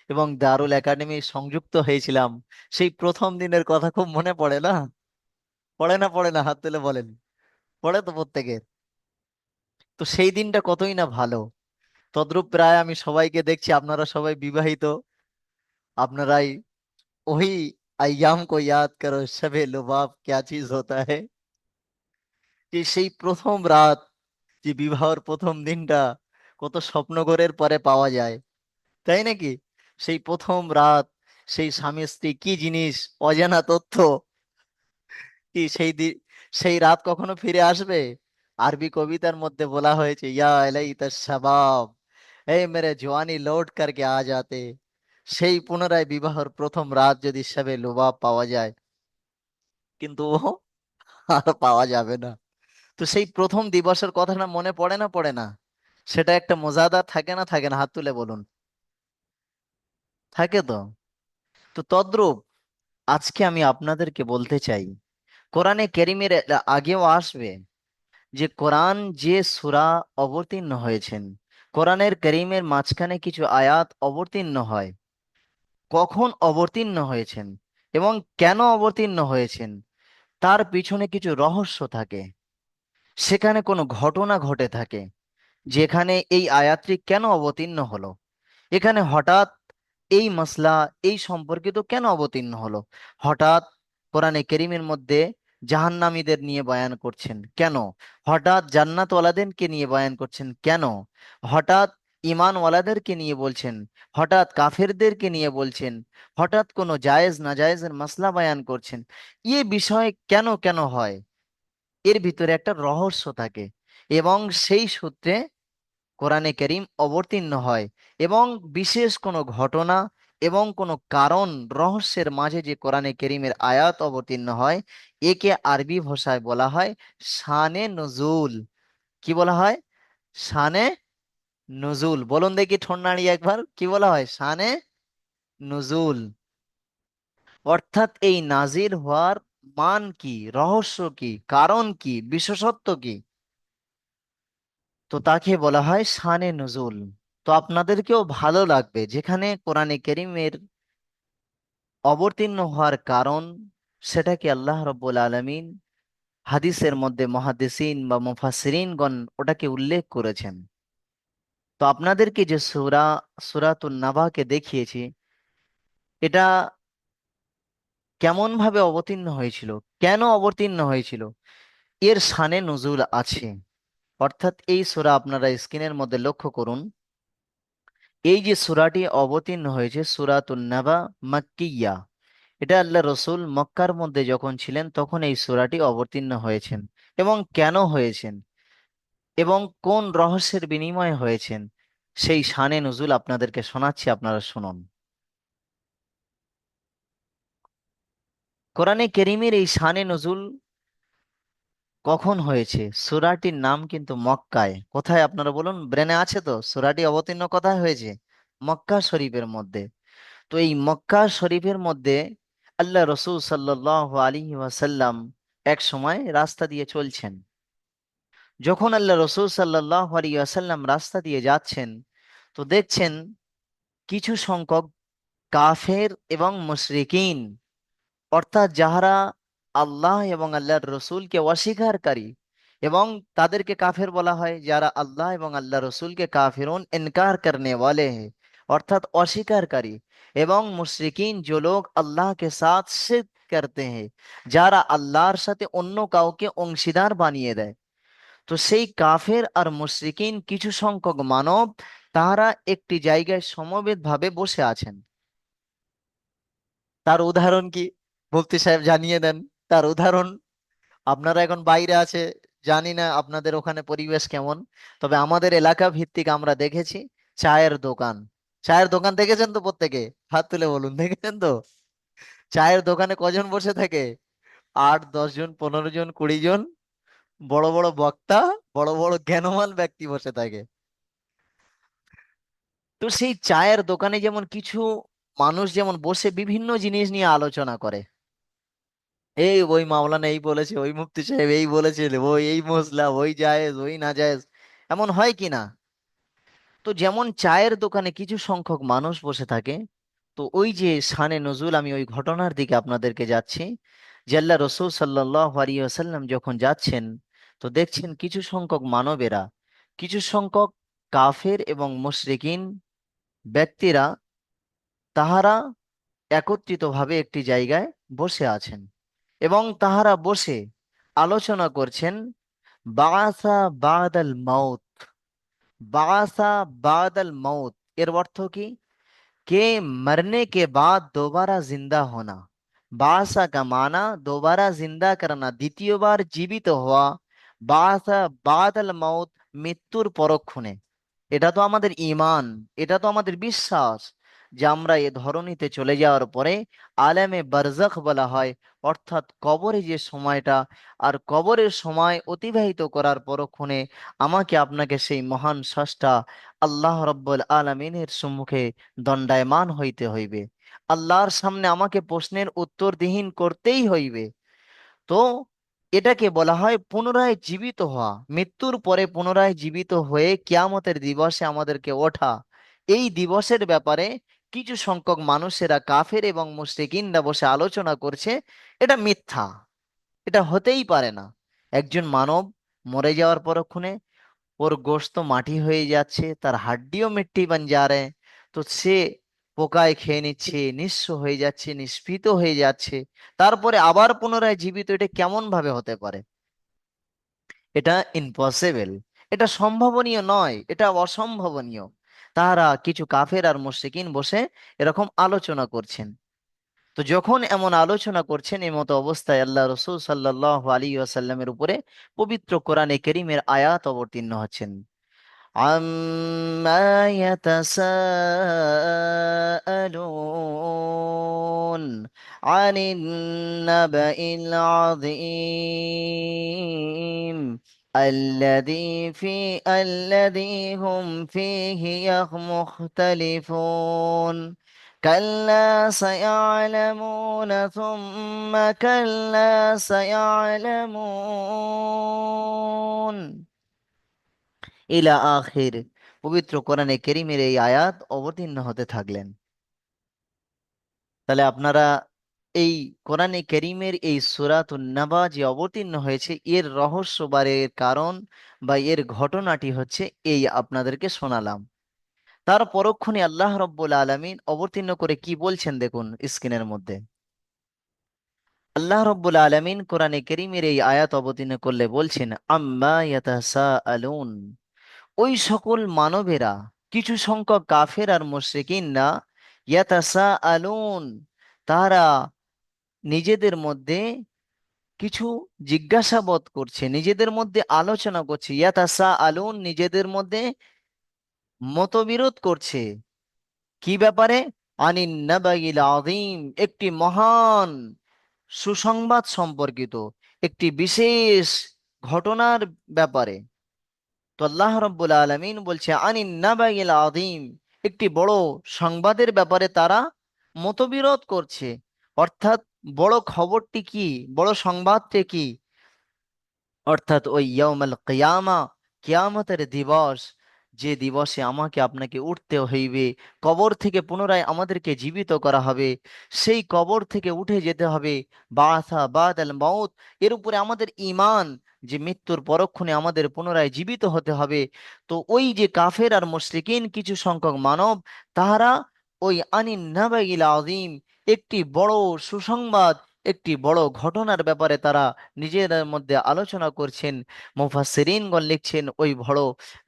[SPEAKER 1] এবং দারুল একাডেমি সংযুক্ত হয়েছিলাম, সেই প্রথম দিনের কথা খুব মনে পড়ে না? পড়ে না? পড়ে না? হাত তুলে বলেন। পড়ে তো প্রত্যেকের। তো সেই দিনটা কতই না ভালো। তদ্রূপ প্রায় আমি সবাইকে দেখছি, আপনারা সবাই বিবাহিত, আপনারাই ওই আইয়াম কো ইয়াদ করো শবে লুবাব ক্যা চিজ হোতা है, যে সেই প্রথম রাত, যে বিবাহের প্রথম দিনটা কত স্বপ্নগরের পরে পাওয়া যায়, তাই নাকি? সেই প্রথম রাত, সেই স্বামী স্ত্রী কি জিনিস, অজানা তথ্য। কি সেই দিন, সেই রাত কখনো ফিরে আসবে? আরবি কবিতার মধ্যে বলা হয়েছে, ইয়া লাইতা শাবাব, এই মেরে জওয়ানি লৌট করকে আ जाते, সেই পুনরায় বিবাহর প্রথম রাত যদি হিসাবে লোবাব পাওয়া যায়, কিন্তু ও আর পাওয়া যাবে না। তো সেই প্রথম দিবসের কথাটা মনে পড়ে না, পড়ে না? সেটা একটা মজাদার থাকে না, থাকে না? হাত তুলে বলুন। থাকে তো। তো তদ্রূপ আজকে আমি আপনাদেরকে বলতে চাই, কোরআনে কেরিমের আগেও আসবে যে কোরআন যে সূরা অবতীর্ণ হয়েছেন, কোরআনের করিমের মাঝখানে কিছু আয়াত অবতীর্ণ হয়, কখন অবতীর্ণ হয়েছেন এবং কেন অবতীর্ণ হয়েছেন, তার পিছনে কিছু রহস্য থাকে। সেখানে কোনো ঘটনা ঘটে থাকে, যেখানে এই আয়াতটি কেন অবতীর্ণ হলো, এখানে হঠাৎ এই মাসলা, এই সম্পর্কিত কেন অবতীর্ণ হলো, হঠাৎ কোরআনে কেরিমের মধ্যে জাহান্নামীদের নিয়ে বয়ান করছেন কেন, হঠাৎ জান্নাতওয়ালাদেরকে নিয়ে বয়ান করছেন কেন, হঠাৎ ইমানওয়ালাদেরকে নিয়ে বলছেন, হঠাৎ কাফেরদেরকে নিয়ে বলছেন, হঠাৎ কোনো জায়েজ নাজায়েজের মাসলা বয়ান করছেন, এ বিষয় কেন কেন হয়, এর ভিতরে একটা রহস্য থাকে। এবং সেই সূত্রে কোরআনে কারীম অবতীর্ণ হয়। এবং বিশেষ কোনো ঘটনা এবং কোনো কারণ, রহস্যের মাঝে যে কোরআনে কারীমের আয়াত অবতীর্ণ হয়, একে আরবি ভাষায় বলা হয় শানে নজুল। কি বলা হয়? শানে নজুল। বলুন দেখি ঠোঁট নাড়িয়ে একবার, কি বলা হয়? শানে নজুল। অর্থাৎ এই নাজিল হওয়ার মান কি, রহস্য কি, কারণ কি, বিশেষত্ব কি, তো তাকে বলা হয় শানে নজুল। তো আপনাদেরকেও ভালো লাগবে যেখানে কোরআনে কারীমের অবতীর্ণ হওয়ার কারণ, সেটাকে আল্লাহ রাব্বুল আলামিন হাদিসের মধ্যে মুহাদ্দিসিন বা মুফাসসিরিনগণ ওটাকে উল্লেখ করেছেন। তো আপনাদেরকে যে সূরাতুন নাবাকে দেখিয়েছি, এটা কেমন ভাবে অবতীর্ণ হয়েছিল, কেন অবতীর্ণ হয়েছিল, এর শানে নজুল আছে। অর্থাৎ এই সূরা আপনারা স্ক্রিনের মধ্যে লক্ষ্য করুন, এই যে সূরাটি অবতীর্ণ হয়েছে সূরাতুন নাবা মাক্কিয়া, এটা আল্লাহ রসুল মক্কার মধ্যে যখন ছিলেন তখন এই সূরাটি অবতীর্ণ হয়েছেন। এবং কেন হয়েছেন এবং কোন রহস্যের বিনিময়ে হয়েছেন, সেই শানে নুজুল আপনাদেরকে শোনাচ্ছি, আপনারা শুনুন। কোরআনে কেরিমের এই শানে নজুল কখন হয়েছে, সূরাটির নাম কিন্তু মক্কায়। কোথায় আপনারা বলুন, ব্রেনে আছে তো? সূরাটি অবতীর্ণ কোথায় হয়েছে? মক্কা শরীফের মধ্যে। তো এই মক্কা শরীফের মধ্যে আল্লাহ রসুল সাল্লাল্লাহু আলাইহি ওয়াসাল্লাম এক সময় রাস্তা দিয়ে চলছেন। যখন আল্লাহ রসুল সাল্লাল্লাহু আলাইহি ওয়াসাল্লাম রাস্তা দিয়ে যাচ্ছেন, তো দেখছেন কিছু সংখ্যক কাফের এবং মুশরিকিন, অর্থাৎ যাহারা আল্লাহ এবং আল্লাহর রসুলকে অস্বীকারী, এবং তাদেরকে কাফের বলা হয় যারা আল্লাহ এবং আল্লাহ রসুলকে কাফিরুন ইনকার করনে वाले हैं, অর্থাৎ অস্বীকারী। এবং মুশরিকিন जो लोग अल्लाह के साथ शिर्क करते हैं, যারা আল্লাহর সাথে অন্য কাউকে অংশীদার বানিয়ে দেয়। তো সেই কাফের আর মুশরিকিন কিছু সংখ্যক মানব, তারা একটি জায়গায় সমবেত ভাবে বসে আছেন। তার উদাহরণ কি? মুফতি সাহেব জানিয়ে দেন তার উদাহরণ। আপনারা এখন বাইরে আছে, জানি না আপনাদের ওখানে পরিবেশ কেমন, তবে আমাদের এলাকা ভিত্তিক আমরা দেখেছি চায়ের দোকান। চায়ের দোকান দেখেছেন তো প্রত্যেকে? হাত তুলে বলুন, দেখেছেন তো? চায়ের দোকানে কজন বসে থাকে? 8 10 জন, 15 জন, 20 জন, বড় বড় বক্তা, বড় বড় জ্ঞানবান ব্যক্তি বসে থাকে। তো সেই চায়ের দোকানে যেমন কিছু মানুষ যেমন বসে বিভিন্ন জিনিস নিয়ে আলোচনা করে, এই ওই মাওলানা এই বলেছে, ওই মুফতি সাহেব এই বলেছে, ওই এই মসলা, ওই জায়েজ, ওই না জায়েজ, এমন হয় কি না? তো যেমন চায়ের দোকানে কিছু সংখ্যক মানুষ বসে থাকে, তো ওই যে শানে নজুল, আমি ওই ঘটনার দিকে আপনাদেরকে যাচ্ছি। যে আল্লাহ রসুল সাল্লাল্লাহু আলাইহি ওয়াসাল্লাম যখন যাচ্ছেন, তো দেখছেন কিছু সংখ্যক মানবেরা, কিছু সংখ্যক কাফের এবং মুশরিকিন ব্যক্তিরা, তাহারা একত্রিতভাবে একটি জায়গায় বসে আছেন। এবং তাহারা বসে আলোচনা করছেন বাআসা বাদাল মাউত। বাআসা বাদাল মাউত এর অর্থ কি? के मरने के बाद दोबारा जिंदा होना। बासा का माना दोबारा जिंदा करना, দ্বিতীয়বার জীবিত হওয়া। বাসা বাদাল মাউত, মৃত্যুর পরক্ষণে। এটা তো আমাদের ঈমান, এটা তো আমাদের বিশ্বাস যে আমরা এ ধরনীতে চলে যাওয়ার পরে আলেমে বারজাখ বলা হয়, অর্থাৎ কবরে যে সময়টা, আর কবরের সময় অতিবাহিত করার পরক্ষণে আমাকে আপনাকে সেই মহান স্রষ্টা আল্লাহ রব্বুল আলমিনের সম্মুখে দণ্ডায়মান হইতে হইবে। আল্লাহর সামনে আমাকে প্রশ্নের উত্তরবিহীন করতেই হইবে। তো এটাকে বলা হয় পুনরায় জীবিত হওয়া, মৃত্যুর পরে পুনরায় জীবিত হয়ে কিয়ামতের দিবসে আমাদেরকে ওঠা। এই দিবসের ব্যাপারে কিছু সংখ্যক মানুষেরা, কাফের এবং মুশরিকিনরা বসে আলোচনা করছে, এটা মিথ্যা, এটা হতেই পারে না। একজন মানব মরে যাওয়ার পরক্ষণে ওর গোশত মাটি হয়ে যাচ্ছে, তার হাড্ডিও মিট্টি বান যা রে, তো সে পোকায় খেয়ে নিচ্ছে, নিঃস্ব হয়ে যাচ্ছে, নিষ্পৃত হয়ে যাচ্ছে, তারপরে আবার পুনরায় জীবিত। এটা কেমন ভাবে হতে পারে? এটা ইম্পসিবল, এটা সম্ভাবনীয় নয়, এটা অসম্ভাবনীয়। তারা কিছু কাফের আর মুশরিকিন বসে এরকম আলোচনা করছেন। তো যখন এমন আলোচনা করছেন, এই মতো অবস্থায় আল্লাহ রসূল সাল্লাল্লাহু আলাইহি ওয়াসাল্লামের উপরে পবিত্র কোরআনে কেরিমের আয়াত অবতীর্ণ হচ্ছেন। عما يتساءلون عن النبأ العظيم الذي هم فيه مختلفون كلا سيعلمون ثم كلا سيعلمون ইলা আখির। পবিত্র কোরআনে কেরিমের এই আয়াত অবতীর্ণ হতে থাকলেন। তাহলে আপনারা এই কোরআনে কেরিমের এই সূরাতুন নাবা যে অবতীর্ণ হয়েছে, এর রহস্য বা এর কারণ বা এর ঘটনাটি হচ্ছে এই আপনাদেরকে শোনালাম। তার পরক্ষণে আল্লাহ রব্বুল আলামিন অবতীর্ণ করে কি বলছেন দেখুন স্ক্রিনের মধ্যে। আল্লাহ রব্বুল আলামিন কোরআনে কেরিমের এই আয়াত অবতীর্ণ করলে বলছেন, আম্মা ইয়াতাসাআলুন, ওই সকল মানবেরা, কিছু সংখ্যক কাফের আর মুশরিকিনরা, ইয়াতাসা আলুন, তারা নিজেদের মধ্যে কিছু জিজ্ঞাসাবাদ করছে, নিজেদের মধ্যে আলোচনা করছে। ইয়াতাসা আলুন, নিজেদের মধ্যে মতবিরোধ করছে। কি ব্যাপারে? আনিন নাবাইল আযীম, একটি মহান সুসংবাদ সম্পর্কিত, একটি বিশেষ ঘটনার ব্যাপারে। তো আল্লাহ রাব্বুল আলামিন বলছে আনিন নাবাইল আযীম, একটি বড় সংবাদের ব্যাপারে তারা মতবিরোধ করছে। অর্থাৎ বড় খবরটি কি, বড় সংবাদটি কি? অর্থাৎ ওই ইয়াউমাল কিয়ামা, কিয়ামতের দিবস, যে দিবসে আমাকে আপনাকে উঠতে হইবে, কবর থেকে পুনরায় আমাদেরকে জীবিত করা হবে, সেই কবর থেকে উঠে যেতে হবে। বাসা বাদাল মাউত, এর উপরে আমাদের ঈমান, যে মৃত্যুর পরক্ষণে আমাদের পুনরায় জীবিত হতে হবে। তো ওই যে কাফের আর মুশরিকিন কিছু সংখ্যক মানব, তাহারা ওই আনিন নাবাইল আযীম, একটি বড় সুসংবাদ, একটি বড় ঘটনার ব্যাপারে তারা নিজেদের মধ্যে আলোচনা করছেন। মুফাসসিরিনগণ লিখছেন ওই বড়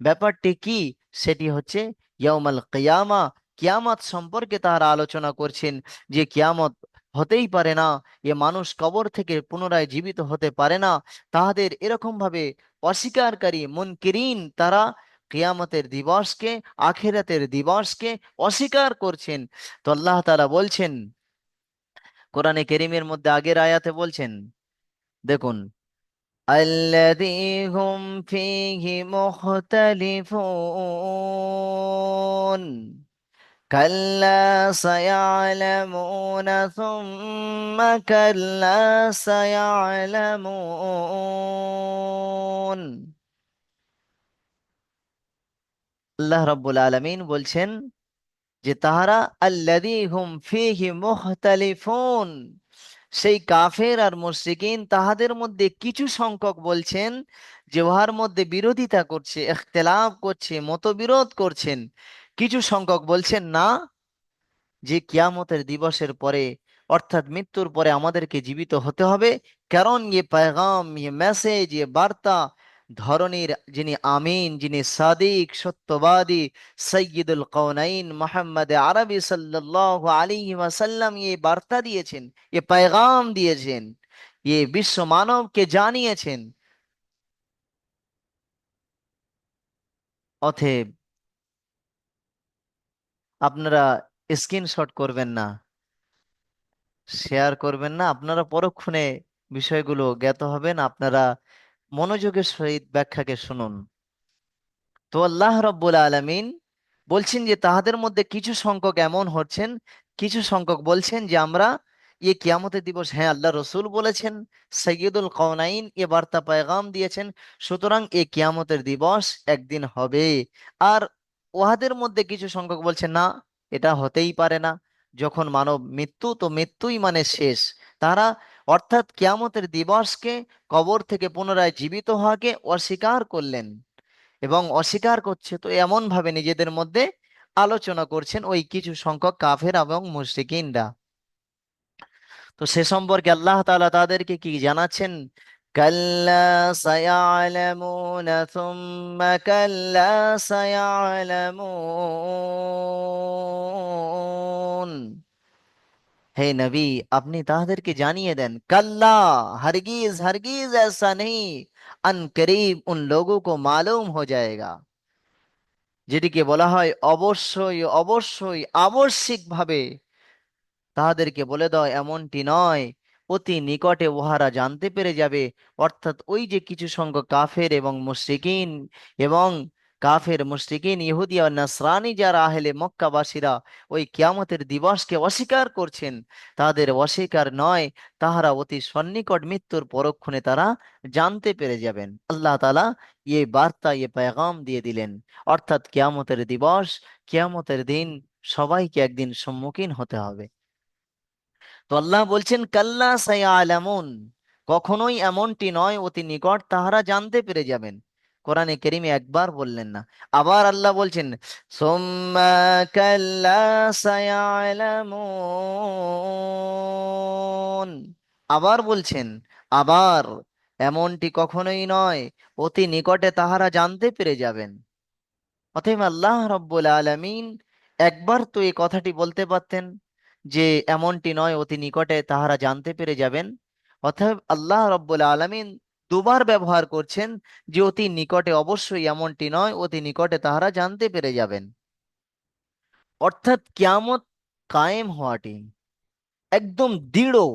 [SPEAKER 1] ব্যাপারটি কি, সেটি হচ্ছে ইয়াউমাল কিয়ামা, কিয়ামত সম্পর্কে তারা আলোচনা করছেন। যে কিয়ামত হতেই পারে না, এ মানুষ কবর থেকে পুনরায় জীবিত হতে পারে না। তাহাদের এরকম ভাবে অস্বীকারী মুনকিরিন, তারা কিয়ামতের দিবসকে, আখিরাতের দিবসকে অস্বীকার করছেন। তো আল্লাহ তাআলা বলছেন কোরআনে কেরিমের মধ্যে, আগের আয়াতে বলছেন, দেখুন, الذي هم فيه مختلفون كلا سيعلمون ثم كلا سيعلمون। আল্লাহ রাব্বুল আলামিন বলছেন যে তাহারা আল্লাযী হুম ফীহি মুখতালিফুন, সেই কাফের আর মুশরিকিন তাহাদের মধ্যে কিছু সংখ্যক বলছেন যে উহার মধ্যে বিরোধিতা করছে, ইখতিলাফ করছে, মতবিরোধ করছেন। কিছু সংখ্যক বলছেন না, যে কিয়ামতের দিবসের পরে, অর্থাৎ মৃত্যুর পরে আমাদেরকে জীবিত হতে হবে। কারণ ইয়ে পেগাম, ইয়ে মেসেজ, ইয়ে বার্তা ধরনের যিনি আমিন, যিনি সাদিক সত্যবাদী সৈয়দুল কওনাইন মুহাম্মদ আরবি সাল্লাল্লাহু আলাইহি ওয়াসাল্লাম এই বার্তা দিয়েছেন, এ পেগাম দিয়েছেন, এ বিশ্ব মানবকে জানিয়েছেন। অতএব আপনারা স্ক্রিনশট করবেন না, শেয়ার করবেন না, আপনারা পরক্ষণে বিষয়গুলো জ্ঞাত হবেন। আপনারা মনোযোগের সহিত ব্যাখ্যাকে শুনুন। তো আল্লাহ রব্বুল আলামিন বলছেন যে তাহাদের মধ্যে কিছু সংখ্যক এমন হচ্ছেন, কিছু সংখ্যক বলছেন যে আমরা কিয়ামতের দিবস, হ্যাঁ আল্লাহ রসুল বলেছেন, সৈয়দুল কওনাইন বার্তা পেগাম দিয়েছেন, সুতরাং কিয়ামতের দিবস একদিন হবে। আর উহাদের মধ্যে কিছু সংখ্যক বলছেন না, এটা হতেই পারে না, যখন মানব মৃত্যু তো মৃত্যুই মানে শেষ। তারা অর্থাৎ কিয়ামতের দিবসকে, কবর থেকে পুনরায় জীবিত হওয়াকে অস্বীকার করলেন এবং অস্বীকার করছে। তো এমন ভাবে নিজেদের মধ্যে আলোচনা করছেন ওই কিছু সংখ্যক কাফের এবং মুশরিকিনরা। তো সে সম্পর্কে আল্লাহ তাআলা তাদেরকে কি জানাচ্ছেন? কাল্লা সায়ালামুনা সুম্মা কাল্লা সায়ালামুন। হে নবী, আপনি তাদেরকে জানিয়ে দেন, কাল্লা, हरगिज हरगिज ऐसा नहीं, अन करीब उन लोगों को मालूम हो जाएगा। যেটিকে বলা হয় অবশ্যই অবশ্যই আবশ্যিকভাবে তাহাদেরকে বলে দাও, এমনটি নয়, অতি নিকটে উহারা জানতে পেরে যাবে। অর্থাৎ ওই যে কিছু সংখ্যক কাফের এবং মুশরিকিন, এবং কাফের মুশরিকিন ইহুদি ও নাসরানি যারা আহলে মক্কাবাসীরা ওই কিয়ামতের দিবসকে অস্বীকার করছেন, তাদের অস্বীকার নয়, তাহারা অতি সন্নিকট মৃত্যুর পরক্ষণে তারা জানতে পেরে যাবেন। আল্লাহ তাআলা বার্তা, পেগাম দিয়ে দিলেন। অর্থাৎ কিয়ামতের দিবস, কিয়ামতের দিন সবাইকে একদিন সম্মুখীন হতে হবে। তো আল্লাহ বলছেন কাল্লা সায়ালামুন, কখনোই এমনটি নয়, অতি নিকট তাহারা জানতে পেরে যাবেন। কোরআনে কেরিমে একবার বললেন না, আবার আল্লাহ বলছেন সুম্মা কাল্লা সায়ালামুন, আবার বলছেন, আবার এমনটি কখনোই নয়, অতি নিকটে তাহারা জানতে পেরে যাবেন। অতএব আল্লাহ রব্বুল আলামিন একবার তো এই কথাটি বলতে পারতেন যে এমনটি নয়, অতি নিকটে তাহারা জানতে পেরে যাবেন। অতএব আল্লাহ রব্বুল আলামিন দুবার ব্যবহার করছেন যে অতি নিকটে, অবশ্যই এমনটি নয়, অতি নিকটে তাহারা জানতে পেরে যাবেন। অর্থাৎ কিয়ামত কায়েম হওয়াটি একদম দৃঢ়,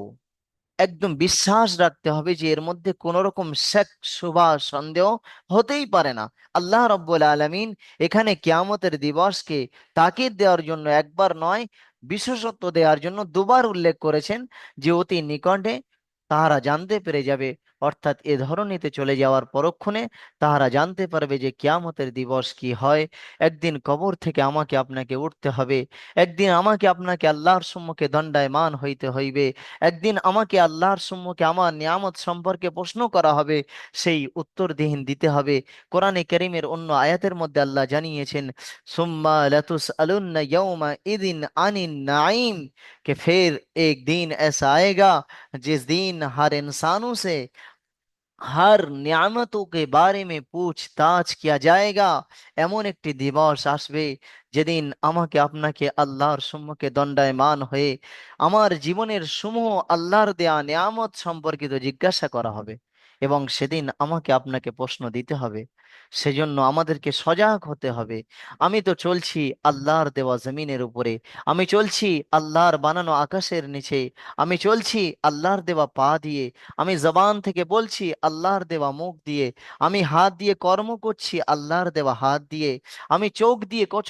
[SPEAKER 1] একদম বিশ্বাস রাখতে হবে যে এর মধ্যে কোন রকম শেক শুভা সন্দেহ হতেই পারে না। আল্লাহ রব্বুল আলামিন এখানে কিয়ামতের দিবসকে তাকিদ দেওয়ার জন্য একবার নয়, বিশেষত্ব দেওয়ার জন্য দুবার উল্লেখ করেছেন যে অতি নিকটে তাহারা জানতে পেরে যাবে। অর্থাৎ এ ধরনীতে চলে যাওয়ার পরক্ষণে তাহারা জানতে পারবে যে কিয়ামতের দিবস কি হয়। একদিন কবর থেকে আমাকে আপনাকে উঠতে হবে, একদিন আমাকে আপনাকে আল্লাহর সম্মুখে দণ্ডায়মান হইতে হইবে, একদিন আমাকে আল্লাহর সম্মুখে আমার নিয়ামত সম্পর্কে প্রশ্ন করা হবে, সেই উত্তরবিহীন দিতে হবে। কোরআনে কারীমের অন্য আয়াতের মধ্যে আল্লাহ জানিয়েছেন সুম্মা লাতুসআলুন্না ইয়াউমা ইদিন আনিন নাঈম, कि फिर एक दिन ऐसा आएगा जिस दिन हर इंसानों से हर नियामतों के बारे में पूछताछ किया जाएगा। এমন একটি দিবস আসবে যেদিন আমাকে আপনাকে আল্লাহর সম্মুখে দণ্ডায়মান হয়ে আমার জীবনের সমূহ আল্লাহর দেয়া নিয়ামত সম্পর্কিত জিজ্ঞাসা করা হবে, এবং সেদিন আমাকে আপনাকে প্রশ্ন দিতে হবে। সেজন্য আমাদেরকে সজাগ হতে হবে। আমি তো চলছি আল্লাহর দেওয়া জমিনের উপরে, আমি চলছি আল্লাহর বানানো আকাশের নিচে, আমি চলছি আল্লাহর দেওয়া পা দিয়ে, আমি জবান থেকে বলছি আল্লাহর দেওয়া মুখ দিয়ে, আমি হাত দিয়ে কর্ম করছি আল্লাহর দেওয়া হাত দিয়ে, আমি চোখ দিয়ে কত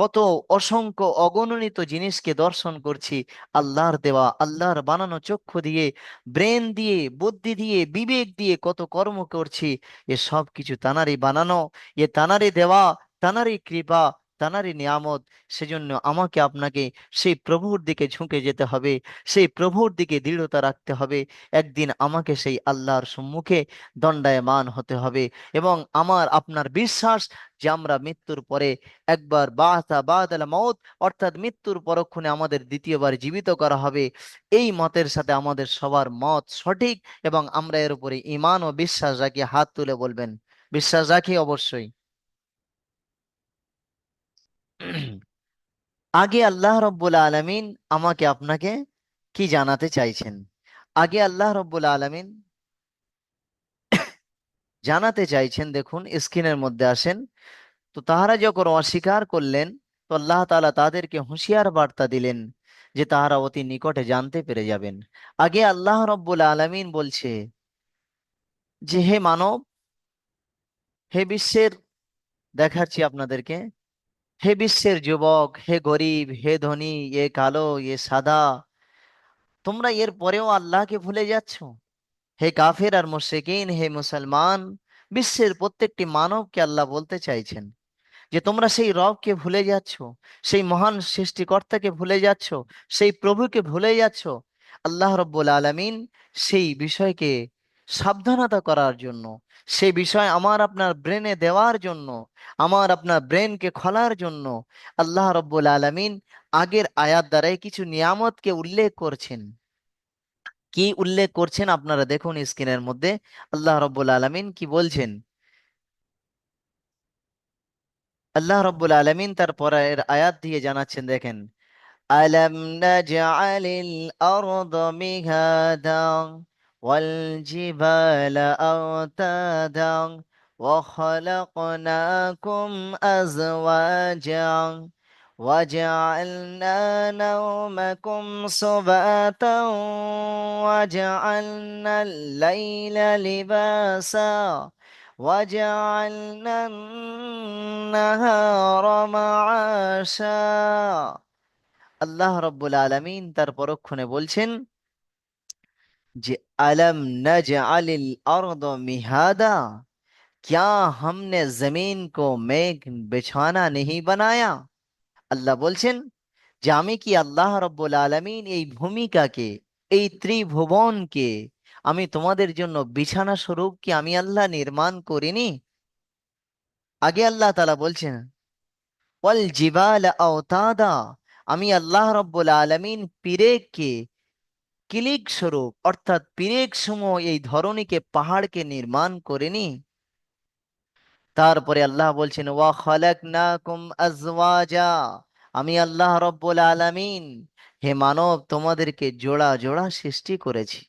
[SPEAKER 1] কত অসংখ্য অগণিত জিনিসকে দর্শন করছি আল্লাহর দেওয়া আল্লাহর বানানো চক্ষু দিয়ে, ব্রেন দিয়ে, বুদ্ধি দিয়ে, বিবেক দিয়ে কত কর্ম করছি। এ সব কিছু তানারই বানানো, এ তানারই দেওয়া, তানারই কৃপা, তানারই নিয়ামত। সেজন্য আমাকে আপনাকে সেই প্রভুর দিকে ঝুঁকে যেতে হবে, সেই প্রভুর দিকে দৃঢ়তা রাখতে হবে। একদিন আমাকে সেই আল্লাহর সম্মুখে দণ্ডায়মান হতে হবে। এবং আমার আপনার বিশ্বাস যে আমরা মৃত্যুর পরে একবার বাসা বাদাল মউত, অর্থাৎ মৃত্যুর পরক্ষণে আমাদের দ্বিতীয়বার জীবিত করা হবে, এই মতের সাথে আমাদের সবার মত সঠিক, এবং আমরা এর উপরে ঈমান ও বিশ্বাস রাখি। হাত তুলে বলবেন বিশ্বাস রাখি অবশ্যই। আগে আল্লাহ রব্বুল আলামিন আমাকে আপনাকে কি জানাতে চাইছেন? আগে আল্লাহ রব্বুল আলামিন জানাতে চাইছেন, দেখুন স্ক্রিনের মধ্যে আসেন। তো তাহারা যখন অস্বীকার করলেন তো আল্লাহ তাআলা তাদেরকে হুঁশিয়ার বার্তা দিলেন যে তাহারা অতি নিকটে জানতে পেরে যাবেন। আগে আল্লাহ রব্বুল আলামিন বলছে যে হে মানব, হে বিশ্বের, দেখাচ্ছি আপনাদেরকে, হে বিশ্বের যুবক, হে গরিব, হে ধনী, এ কালো, এ সাদা, তোমরা এর পরেও আল্লাহকে ভুলে যাচ্ছ। হে কাফের আর মুশরিকিন, হে মুসলমান, বিশ্বের প্রত্যেকটি মানবকে আল্লাহ বলতে চাইছেন যে তোমরা সেই রবকে ভুলে যাচ্ছ, সেই মহান সৃষ্টিকর্তাকে ভুলে যাচ্ছ, সেই প্রভুকে ভুলে যাচ্ছ। আল্লাহ রব্বুল আলামিন সেই বিষয়কে সাবধানতা করার জন্য, সেই বিষয় আমার আপনার ব্রেনে দেওয়ার জন্য, আমার আপনার ব্রেনকে খোলার জন্য আল্লাহ রব্বুল আলামিন আগের আয়াত দ্বারাই কিছু নিয়ামতকে উল্লেখ করছেন। কি উল্লেখ করছেন আপনারা দেখুন স্ক্রিনের মধ্যে। আল্লাহ রব্বুল আলামিন কি বলছেন? আল্লাহ রব্বুল আলামিন তার পরের আয়াত দিয়ে জানাচ্ছেন, দেখেন, ألم نجعل الأرض مهادا والجبال أوتادا وخلقناكم أزواجا وجعلنا نومكم سباتا وجعلنا الليل لباسا وجعلنا النهار معاشا। আল্লাহ রব্বুল আলামিন তার পরক্ষণে বলছেন যে আলম নাজআলিল আরদ মিহাদা, क्या हमने जमीन को मेघ बिछाना नहीं बनाया। আল্লাহ বলছেন যে আমি কি আল্লাহ রব্বুল আলামিন এই ভূমিকাকে, এই ত্রিভুবনকে আমি তোমাদের জন্য বিছানা স্বরূপ কি আমি আল্লাহ নির্মাণ করিনি? আগে আল্লাহ তাআলা বলছেন ওয়াল জিবাল আওতাদা, আমি আল্লাহ রব্বুল আলামিন পিরেককে কিলিক স্বরূপ অর্থাৎ পিরেক সমূহ এই ধরনীকে পাহাড়কে নির্মাণ করেনি। তারপরে আল্লাহ বলছেন ওয়া খালাকনাকুম আজওয়াজা, আমি আল্লাহ রব্বুল আলামিন হে মানব তোমাদেরকে জোড়া জোড়া সৃষ্টি করেছি।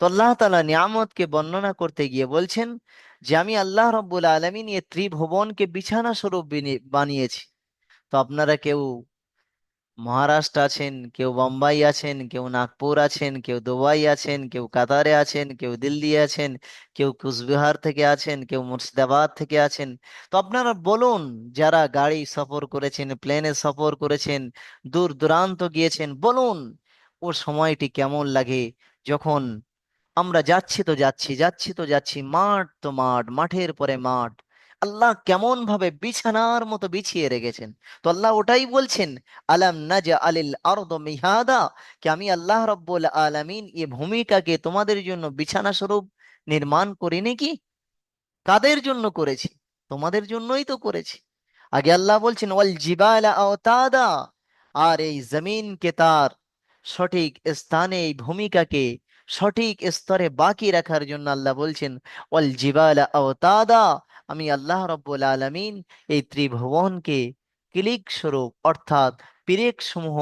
[SPEAKER 1] তো আল্লাহ তাআলা নিয়ামতকে বর্ণনা করতে গিয়ে বলছেন যে আমি আল্লাহ রব্বুল আলামিন এই ত্রিভুবনকে বিছানা স্বরূপ বানিয়েছি। তো আপনারা কেউ মহারাষ্ট্র আছেন, কেউ বোম্বাই আছেন, কেউ নাগপুর আছেন, কেউ দুবাই আছেন, কেউ কাতারে আছেন, কেউ দিল্লি আছেন, কেউ কুচবিহার থেকে আছেন, কেউ মুর্শিদাবাদ থেকে আছেন। তো আপনারা বলুন, যারা গাড়ি সফর করেছেন, প্লেনে সফর করেছেন, দূর দূরান্ত গিয়েছেন, বলুন ওর সময়টি কেমন লাগে যখন আমরা যাচ্ছি তো যাচ্ছি, যাচ্ছি তো যাচ্ছি, মাঠ তো মাঠ, মাঠের পরে মাঠ, আল্লাহ কেমন ভাবে বিছানার মতো বিছিয়ে রেখেছেন। তো আল্লাহ ওটাই বলছেন আলাম নাজা আলিল আরদ মিহাদা, কি আমি আল্লাহ রব্বুল আলামিন এই ভূমিকাকে তোমাদের জন্য বিছানা স্বরূপ নির্মাণ করিনি কি? কাদের জন্য করেছি? তোমাদের জন্যই তো করেছি। আগে আল্লাহ বলছেন ওয়াল জিবালা আওতাদা, আর এই জমিনকে তার সঠিক স্থানে, এই ভূমিকাকে সঠিক স্তরে বাকি রাখার জন্য আল্লাহ বলছেন ওয়াল জিবালা আওতাদা, আমি আল্লাহ রব্বুল আলামিন এই ত্রিভুবনকে কিলিক স্বরূপ অর্থাৎ পিরেক সমূহ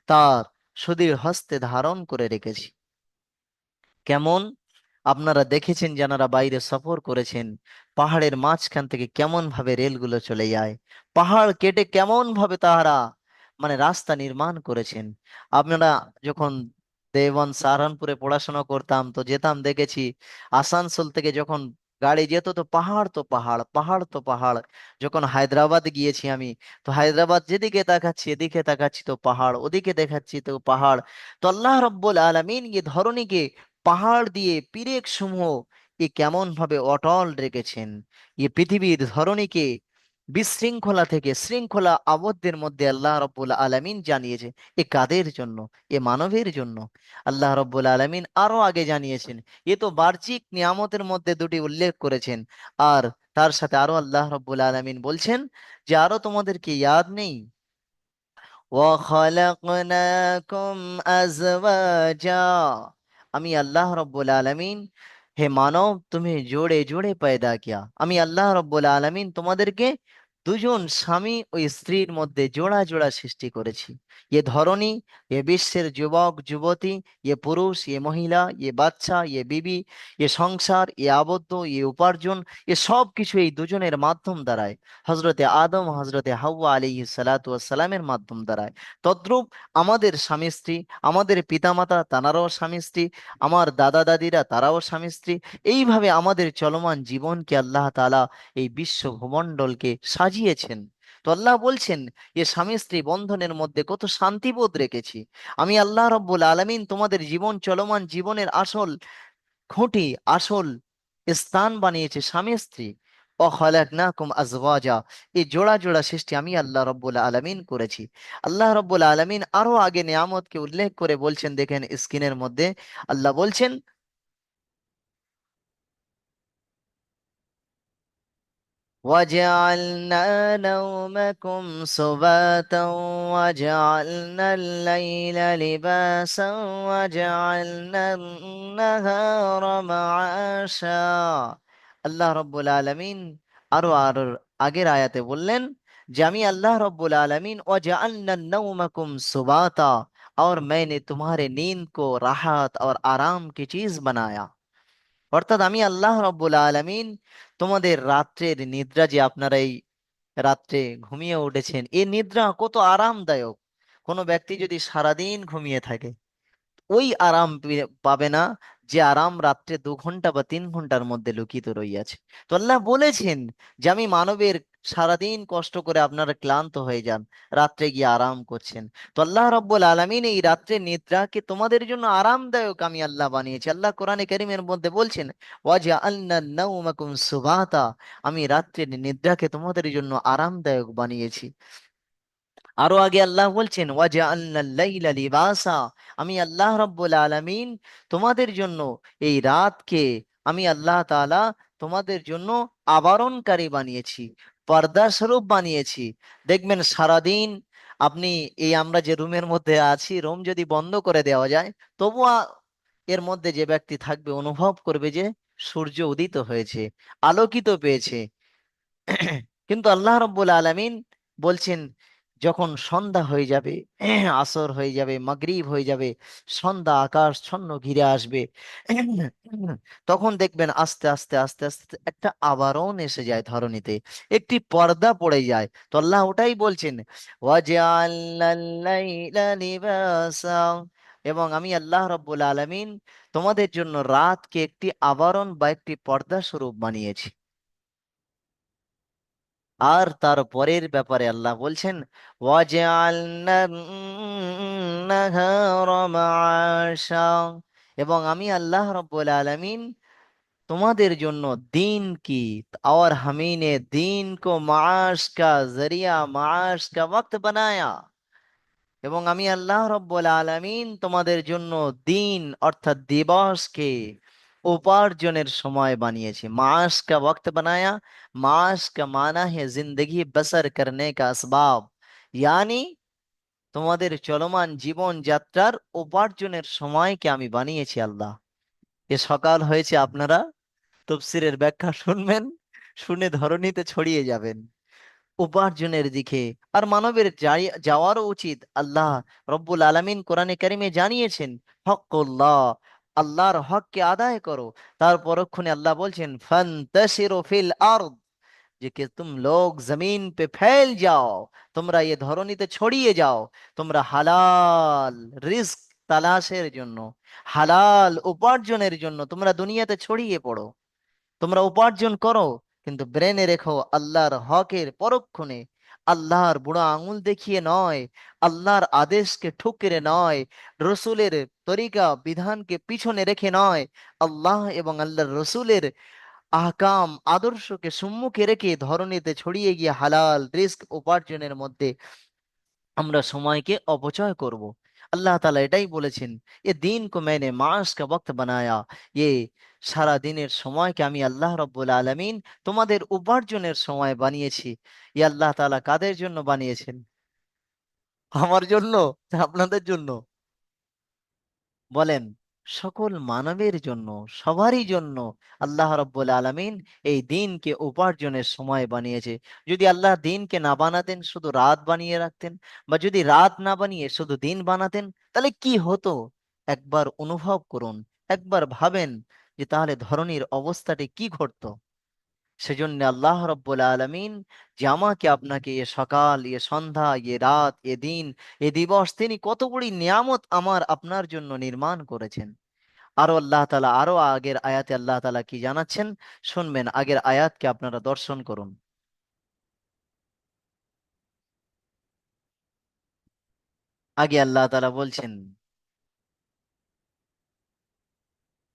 [SPEAKER 1] তার সুদৃঢ় হস্তে ধারণ করে রেখেছি। কেমন? আপনারা দেখেছেন যারা বাইরে সফর করেছেন, পাহাড়ের মাঝখান থেকে কেমন ভাবে রেলগুলো চলে যায়, পাহাড় কেটে কেমন ভাবে তাহারা মানে রাস্তা নির্মাণ করেছেন। আপনারা যখন দেওবন্দ সাহারানপুরে পড়াশোনা করতাম তো যেতাম, দেখেছি আসানসোল থেকে যখন গাড়ি যেত তো পাহাড় তো পাহাড়, পাহাড় তো পাহাড়। যখন হায়দ্রাবাদ গিয়েছি আমি, তো হায়দ্রাবাদ যেদিকে তাকাচ্ছি এদিকে তাকাচ্ছি তো পাহাড়, ওদিকে দেখাচ্ছি তো পাহাড়। তো আল্লাহ রব্বুল আলামিন এই ধরনীকে পাহাড় দিয়ে পিরেক সমূহ এ কেমন ভাবে অটল রেখেছেন। এ পৃথিবীর ধরনীকে বিশৃঙ্খলা থেকে শৃঙ্খলা আবদ্ধের মধ্যে আল্লাহ রব্বুল আলামিন জানিয়েছে। এ কাদের জন্য? এ মানবের জন্য। আল্লাহ রব্বুল আলামিন আরো আগে জানিয়েছেন, এ তো বাহ্যিক নিয়ামতের মধ্যে দুটি উল্লেখ করেছেন। আর তার সাথে আরো আল্লাহ রব্বুল আলামিন বলছেন যে আরো তোমাদেরকে ইয়াদ নেই وخلقناكم أزواجا, আমি আল্লাহ রব্বুল আলামিন হে মানব তুমি জোড়ে জোড়ে পয়দা কিয়া, আমি আল্লাহ রব্বুল আলামিন তোমাদেরকে দুজন স্বামী ও স্ত্রীর মধ্যে জোড়া জোড়া সৃষ্টি করেছি। ये ধরনী, ये বিশ্বের যুবক যুবতী, ये পুরুষ, ये মহিলা, ये বাচ্চা, ये বিবি, ये সংসার, ये আবদ্ধ, ये উপার্জন, এ সব কিছু এই দুজনের মাধ্যম দ্বারায়, হজরতে আদম হজরতে হাওয়া আলাইহিস সালাতু ওয়াস সালামের মাধ্যম দ্বারায়। তদ্রূপ আমাদের স্বামী স্ত্রী, আমাদের পিতামাতা তারাও স্বামী স্ত্রী, আমার দাদা দাদিরা তারাও স্বামী স্ত্রী। এইভাবে আমাদের চলমান জীবনকে আল্লাহ তাআলা এই বিশ্ব ভূমণ্ডলকে সাজিয়েছেন। তো আল্লাহ বলছেন, যে স্বামী স্ত্রী বন্ধনের মধ্যে কত শান্তিবোধ রেখেছি। আমি আল্লাহ রব্বুল আলামিন তোমাদের জীবন, চলমান জীবনের আসল খুঁটি, আসল স্থান বানিয়েছে স্বামী স্ত্রী। অখালাকনাকুম আজওয়াজা, এই জোড়া জোড়া সৃষ্টি আমি আল্লাহ রব্বুল আলামিন করেছি। আল্লাহ রব্বুল আলামিন আরো আগে নিয়ামতকে উল্লেখ করে বলছেন, দেখেন স্ক্রিনের মধ্যে আল্লাহ বলছেন, وجعلنا نومكم سباتا وجعلنا الليل لباسا وجعلنا النهار معاشا। আল্লাহ রব্বুল আলামিন আরো আরো আগের আয়াতে বললেন যে আমি আল্লাহ রব্বুল आलमीन वजअलना नौमकुम सुबाता, और मैंने तुम्हारे नींद को राहत और आराम की चीज बनाया। অর্থাৎ আমি আল্লাহ রব্বুল আলামিন তোমাদের রাত্রের নিদ্রা, যে আপনারা এই রাত্রে ঘুমিয়ে উঠেছেন, এই নিদ্রা কত আরামদায়ক। কোনো ব্যক্তি যদি সারাদিন ঘুমিয়ে থাকে, ওই আরাম পাবে না যে আরাম রাত্রে 2 ঘন্টা বা 3 ঘন্টার মধ্যে লুকিত রইয়াছে। তো আল্লাহ বলেছেন যে আমি মানবের, সারাদিন কষ্ট করে আপনারা ক্লান্ত হয়ে যান, রাত্রে গিয়ে আরাম করছেন। তো আল্লাহ রব্বুল আলামিন এই রাত্রে নিদ্রাকে তোমাদের জন্য আরামদায়ক আমি আল্লাহ বানিয়েছি। আল্লাহ কোরআনে কারীমের মধ্যে বলছেন, ওয়াজআলনা নাওমাকুম সুবাতা, আমি রাত্রের নিদ্রাকে তোমাদের জন্য আরামদায়ক বানিয়েছি। আরো আগে আল্লাহ বলছেন, ওয়াজআলনাল লাইলা লিবাসা, আমি আল্লাহ রাব্বুল আলামিন তোমাদের জন্য এই রাতকে, আমি আল্লাহ তাআলা তোমাদের জন্য আবরণকারী বানিয়েছি, পর্দা স্বরূপ বানিয়েছি। দেখবেন সারাদিন আপনি, এই আমরা যে রুমের মধ্যে আছি, রুম যদি বন্ধ করে দেওয়া যায়, তবুও এর মধ্যে যে ব্যক্তি থাকবে অনুভব করবে যে সূর্য উদিত হয়েছে, আলোকিত পেয়েছে। কিন্তু আল্লাহ রব্বুল আলামিন বলছেন, যখন সন্ধ্যা হয়ে যাবে, আসর হয়ে যাবে, মাগরিব হয়ে যাবে, সন্ধ্যা আকাশ ছন্ন ঘিরে আসবে, তখন দেখবেন আস্তে আস্তে আস্তে আস্তে একটা আবরণ এসে যায় ধরণীতে, একটি পর্দা পড়ে যায়। তো আল্লাহ ওটাই বলছেন, ওয়াজআলনাল লাইলা লিবাসা, এবং আমি আল্লাহ রব্বুল আলামিন তোমাদের জন্য রাতকে একটি আবরণ বা একটি পর্দা স্বরূপ বানিয়েছি। আর তার পরের ব্যাপারে আল্লাহ বলছেন, ওয়াজআলনা নাহারা মাআশা, এবং আমি আল্লাহ রাব্বুল আলামিন তোমাদের জন্য दिन की, और हमी ने दिन को माश का जरिया, माश का वक्त बनाया, এবং আমি আল্লাহ রব্বুল আলামিন তোমাদের জন্য দিন অর্থাৎ দিবসকে উপার্জনের সময় বানিয়েছি। माश का वक्त बनाया, माश का माना है जिंदगी बसर करने का असबाब, यानी তোমাদের চলমান জীবন যাত্রার উপার্জনের সময়কে আমি বানিয়েছি আল্লাহ। এ সকাল হয়েছে, আপনারা তফসিরের ব্যাখ্যা শুনবেন, শুনে ধরণীতে ছড়িয়ে যাবেন উপার্জনের দিকে। আর মানবের যাওয়ারও উচিত। আল্লাহ রব্বুল আলামিন কোরআনে কারিমে জানিয়েছেন, হক্কুল্লাহ, আল্লাহর হককে আদায় করো। তার পরক্ষণে আল্লাহ বলছেন, ফান্তাশিরু ফিল আরদ, যে कि तुम लोग जमीन पे फैल जाओ, তোমরা এ ধরনীতে ছড়িয়ে যাও, তোমরা হালাল রিস্ক তালাশের জন্য, হালাল উপার্জনের জন্য তোমরা দুনিয়াতে ছড়িয়ে পড়ো, তোমরা উপার্জন করো। কিন্তু ব্রেনে রেখো, আল্লাহর হকের পরক্ষণে, আল্লাহর বুড়ো আঙুল দেখিয়ে নয়, আল্লাহর আদেশকে ঠুকরে নয়, রসুলের তরিকা বিধানকে পিছনে রেখে নয়, আল্লাহ এবং আল্লাহর রসুলের আহকাম আদর্শকে সম্মুখে রেখে ধরনীতে ছড়িয়ে গিয়ে হালাল রিস্ক উপার্জনের মধ্যে আমরা সময়কে অপচয় করব। আল্লাহ তাআলা এটাই বলেছেন, এ দিন কো मैंने माश का वक्त बनाया, ये সারা দিনের সময়কে আমি আল্লাহ রব্বুল আলামিন তোমাদের উপার্জনের সময় বানিয়েছি। ই আল্লাহ তাআলা কাদের জন্য বানিয়েছেন? আমার জন্য না আপনাদের জন্য? বলেন। সকল মানবের জন্য, সবারই জন্য আল্লাহ রাব্বুল আলামিন এই দিনকে উপার্জনের সময় বানিয়েছে। যদি আল্লাহ দিনকে না বানাতেন, শুধু রাত বানিয়ে রাখতেন, বা যদি রাত না বানিয়ে শুধু দিন বানাতেন, তাহলে কি হতো? একবার অনুভব করুন, একবার ভাবেন যে তাহলে ধরনীর অবস্থাটি কি ঘটতো। সেজন্য আল্লাহ রব্বুল আলমিন যে আমাকে আপনাকে এ সকাল, এ সন্ধ্যা, এ রাত, এ দিন, এ দিবস, তিনি কত বড় নিয়ামত আমার আপনার জন্য নির্মাণ করেছেন। আরো আল্লাহ তালা আরো আগের আয়াতে আল্লাহ তালা কি জানাচ্ছেন শুনবেন। আগের আয়াতকে আপনারা দর্শন করুন। আগে আল্লাহ তালা বলছেন,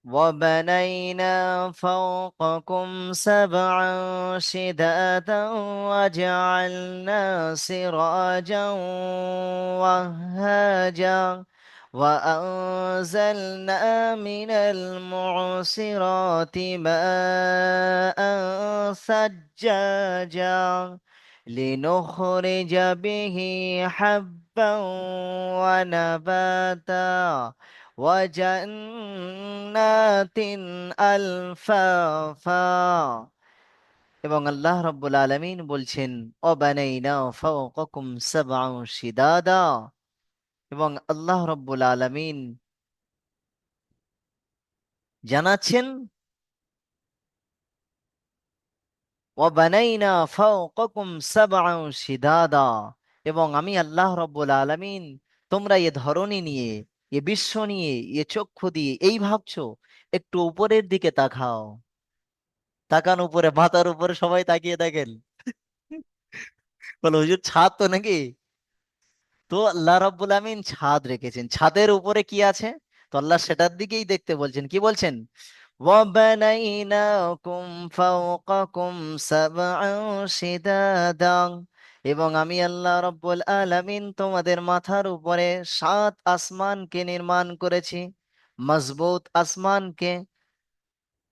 [SPEAKER 1] وبنينا فوقكم سبعا شدادا وجعلنا سراجا وهاجا وأنزلنا من المعصرات ماء ثجاجا لنخرج به حبا ونباتا وجنات আলফাফা। এবং আল্লাহ রাব্বুল আলামিন বলছেন, অবানাইনা ফাওকাকুম সাবআন শিদাদা। এবং আল্লাহ রাব্বুল আলামিন জানাচ্ছেন, অবানাইনা ফাওকাকুম সাবআন শিদাদা। এবং আমি আল্লাহ রাব্বুল আলামিন, তোমরা এ ধরনী নিয়ে, এ বিশ্ব নিয়ে, এ চক্ষু দিয়ে এই ভাবছো, একটু উপরের দিকে তাকাও। তাকান উপরে, মাথার উপরে সবাই তাকিয়ে দেখেন। বলো হুজুর, ছাদ তো নাকি? তো আল্লাহ রাব্বুল আমিন ছাদ রেখেছেন, ছাদের উপরে কি আছে? তো আল্লাহ সেটার দিকেই দেখতে বলছেন। কি বলছেন? ওয়াবানাইনাকুম ফাওকাকুম সাবআন শিদাদান। এবং আমি আল্লাহ রাব্বুল আলামিন তোমাদের মাথার উপরে 7 আসমানকে নির্মাণ করেছি, মজবুত আসমানকে।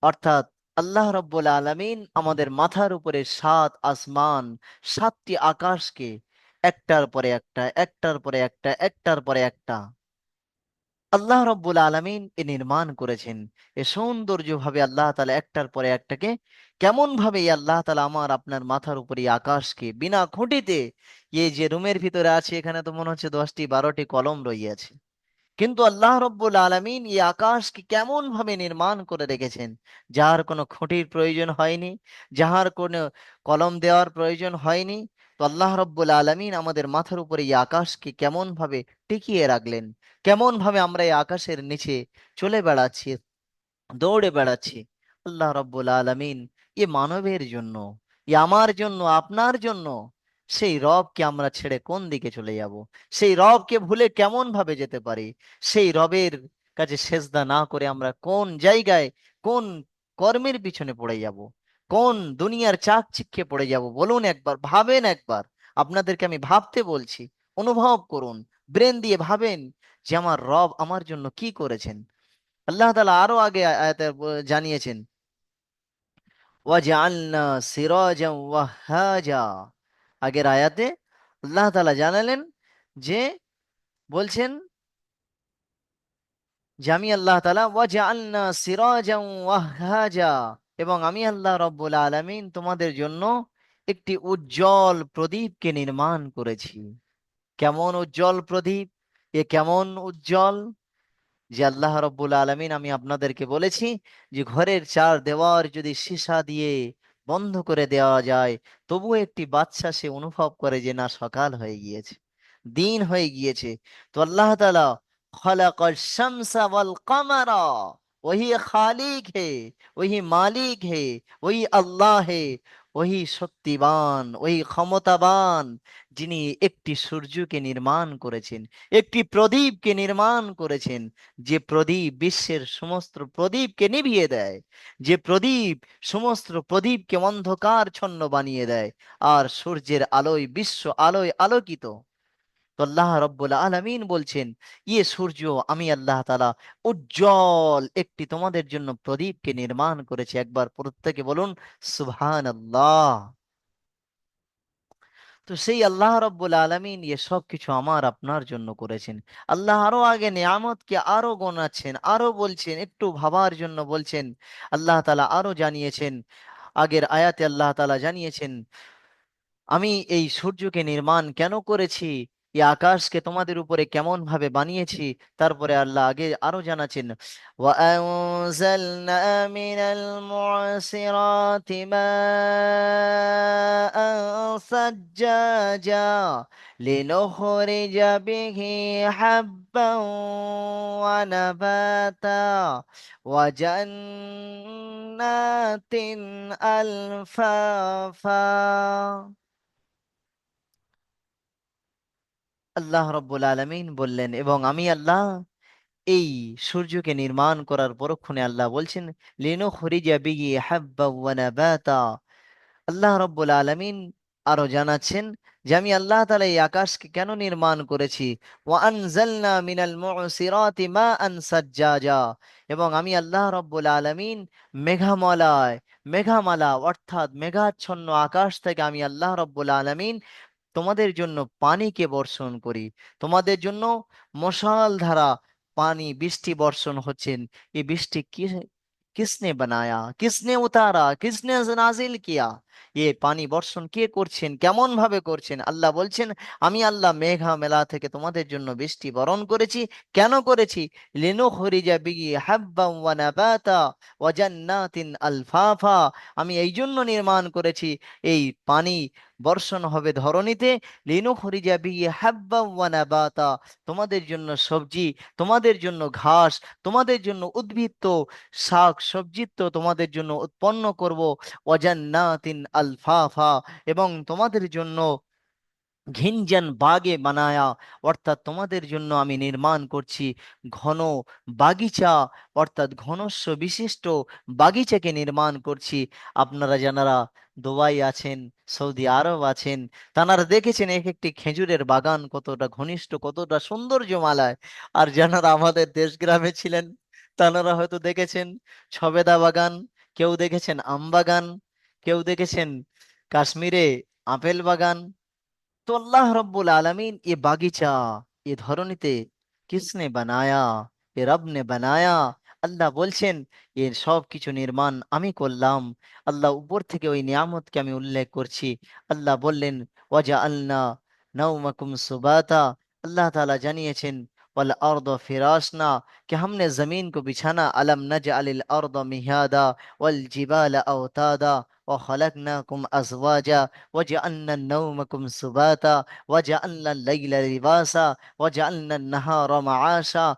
[SPEAKER 1] অর্থাৎ আল্লাহ রাব্বুল আলামিন আমাদের মাথার উপরে 7 আসমান, 7টি আকাশকে একটার পরে একটা, একটার পরে একটা, একটার পরে একটা আল্লাহ রাব্বুল আলামিন নির্মাণ করেছেন। এ সৌন্দর্য ভাবে আল্লাহ তাআলা একটার পরে একটাকে, কেমন ভাবে এই আল্লাহ তাআলা আমার আপনার মাথার উপরে এই আকাশকে বিনা খুঁটিতে, এই যে রুমের ভিতরে আছে এখানে তো মনে হচ্ছে 10টি 12টি কলম রইয়াছে, কিন্তু আল্লাহ রব্বুল আলামিন এই আকাশকে কেমন ভাবে নির্মাণ করে রেখেছেন, যার কোনো খুঁটির প্রয়োজন হয়নি, যাহার কোনো কলম দেওয়ার প্রয়োজন হয়নি। তো আল্লাহ রব্বুল আলামিন আমাদের মাথার উপরে এই আকাশকে কেমন ভাবে টিকিয়ে রাখলেন, কেমন ভাবে আমরা এই আকাশের নিচে চলে বেড়াচ্ছি, দৌড়ে বেড়াচ্ছি। আল্লাহ রব্বুল আলামিন এ মানবের জন্য, এ আমার জন্য, আপনার জন্য। সেই রবকে আমরা ছেড়ে কোন দিকে চলে যাব? সেই রবকে ভুলে কেমন ভাবে যেতে পারি? সেই রবের কাছে সেজদা না করে আমরা কোন জায়গায়, কোন কর্মের পিছনে পড়ে যাব, কোন দুনিয়ার চাকচিক্যে পড়ে যাব? বলুন একবার, ভাবেন একবার। আপনাদেরকে আমি ভাবতে বলছি, অনুভব করুন, ব্রেন দিয়ে ভাবেন যে আমার রব আমার জন্য কি করেছেন। আল্লাহ তাআলা আরো আগে আয়াতে জানিয়েছেন, ওয়াজআলনা সিরাজাম ওয়াহাজা। আগের আয়াতে আল্লাহ তাআলা জানালেন যে, বলছেন যে আমি আল্লাহ তাআলা ওয়াজআলনা সিরাজাম ওয়াহাজা, এবং আমি আল্লাহ রাব্বুল আলামিন তোমাদের জন্য একটি উজ্জ্বল প্রদীপকে নির্মাণ করেছি। কেমন উজ্জ্বল প্রদীপ? এ কেমন উজ্জ্বল যে আল্লাহ রব্বুল আলামিন, আমি আপনাদেরকে বলেছি যে ঘরের চার দেওয়ার যদি সীসা দিয়ে বন্ধ করে দেওয়া যায়, তবুও একটি বাচ্চা সে অনুভব করে যে না, সকাল হয়ে গিয়েছে, দিন হয়ে গিয়েছে। তো আল্লাহ তাআলা খলাকাশ শামসা ওয়াল কামারা, वही খালিক হে, वही মালিক হে, वही আল্লাহ হে, वही শক্তিবান, वही ক্ষমতাবান, যিনি একটি সূর্যকে নির্মাণ করেছেন, একটি প্রদীপকে নির্মাণ করেছেন, যে প্রদীপ বিশ্বের সমস্ত প্রদীপকে নিভিয়ে দেয়, যে প্রদীপ সমস্ত প্রদীপকে অন্ধকারচ্ছন্ন বানিয়ে দেয়, আর সূর্যের আলোয় বিশ্ব আলোয় আলোকিত। তো আল্লাহ রব্বুল আলামিন বলছেন, ইয়ে সূর্য, আমি আল্লাহ তাআলা উজ্জ্বল একটি তোমাদের জন্য প্রদীপকে নির্মাণ করেছি। একবার প্রত্যেকে বলুন সুবহানাল্লাহ। তো সেই আল্লাহ রব্বুল আলামিন এ সব কিছু আমার আপনার জন্য করেছেন। আল্লাহ আরো আগে নিয়ামতকে আরো গোনাচ্ছেন, আরো বলছেন, একটু ভাবার জন্য বলছেন। আল্লাহ তাআলা আরো জানিয়েছেন, আগের আয়াতে আল্লাহ তাআলা জানিয়েছেন, আমি এই সূর্যকে নির্মাণ কেন করেছি, এই আকাশকে তোমাদের উপরে কেমন ভাবে বানিয়েছি। তারপরে আল্লাহ আগে আরো জানাচ্ছেন, وَأَنزَلْنَا مِنَ الْمُعْصِرَاتِ مَاءً ثَجَّاجًا لِنُخْرِجَ بِهِ حَبًّا وَنَبَاتًا وَجَنَّاتٍ أَلْفَافًا। আল্লাহ রব্বুল আলামিন বললেন, এবং আমি আল্লাহ এই সূর্যকে নির্মাণ করার পরক্ষণে আল্লাহ বলছেন, লিনুখরিজা বিহি হাব্বা ওয়া নাবাতা। আল্লাহ রব্বুল আলামিন আরো জানাচ্ছেন যে আমি আল্লাহ তাআলা এই আকাশকে কেন নির্মাণ করেছি। ওয়া আনজালনা মিনাল মুসিরাতি মাআন সাজ্জাজা, এবং আমি আল্লাহ রব্বুল আলামিন মেঘামলায়, মেঘামালা অর্থাৎ মেঘাচ্ছন্ন আকাশ থেকে আমি আল্লাহ রব্বুল আলামিন তোমাদের জন্য পানিকে বর্ষণ করি। তোমাদের জন্য মশাল ধারা পানি বৃষ্টি বর্ষণ হচ্ছেন। ये বৃষ্টি किसने बनाया, किसने उतारा, किसने नाजिल किया। ये পানি বর্ষণ কে করছেন, কেমন ভাবে করছেন? আল্লাহ বলছেন, আমি আল্লাহ মেঘা মেলা থেকে তোমাদের জন্য বৃষ্টি বরণ করেছি। কেন করেছি? লিনুখরিজা বিহি হাব্বান ওয়া নাবাতা ওয়া জান্নাতিন আলফাফা। আমি এই জন্য নির্মাণ করেছি, এই পানি বর্ষণ হবে ধরণীতে। লিনুখরিজা বিহি হাব্বান ওয়া নাবাতা, তোমাদের জন্য সবজি, তোমাদের জন্য ঘাস, তোমাদের জন্য উদ্ভিদ, শাক সবজি তো তোমাদের জন্য উৎপন্ন করব। ওয়াজান্নাতিন আলফাফা, এবং তোমাদের জন্য ঘিনজান বাগে বানায়া, অর্থাৎ তোমাদের জন্য আমি নির্মাণ করছি ঘন বাগিচা, অর্থাৎ ঘনস্ব বিশিষ্ট বাগিচাকে নির্মাণ করছি। আপনারা যারা দুবাই আছেন, সৌদি আরব আছেন, তারা দেখেছেন এক একটি খেজুরের বাগান কতটা ঘনিষ্ঠ, কতটা সৌন্দর্যমালায়। আর যারা আমাদের দেশ গ্রামে ছিলেন, তারা হয়তো দেখেছেন সবেদা বাগান, কেউ দেখেছেন আম বাগান, কেউ দেখেছেন কাশ্মীরে আপেল বাগান। तो अल्लाह रब्बुल आलमीन ये बागीचा, ये ধরনীতে কিসনে বানায়া, এ রব নে বানায়া। আল্লাহ বলছেন এর সব কিছু নির্মাণ আমি করলাম। আল্লাহ উপর থেকে ওই নিয়ামতকে আমি উল্লেখ করছি। আল্লাহ বললেন, ওয়াজআলনা নাওমাকুম সুবাতা। আল্লাহ তাআলা জানিয়েছেন, ওয়াল আরদ ফিরাশনা, कि हमने जमीन को बिछाना, अलम नजअलिल अर्द मिहादा वल जिबाला औतादा व खलकनाकुम अज़वाजा وجعلنا نومكم سباتا وجعلنا الليل لباسا وجعلنا النهار معاشا।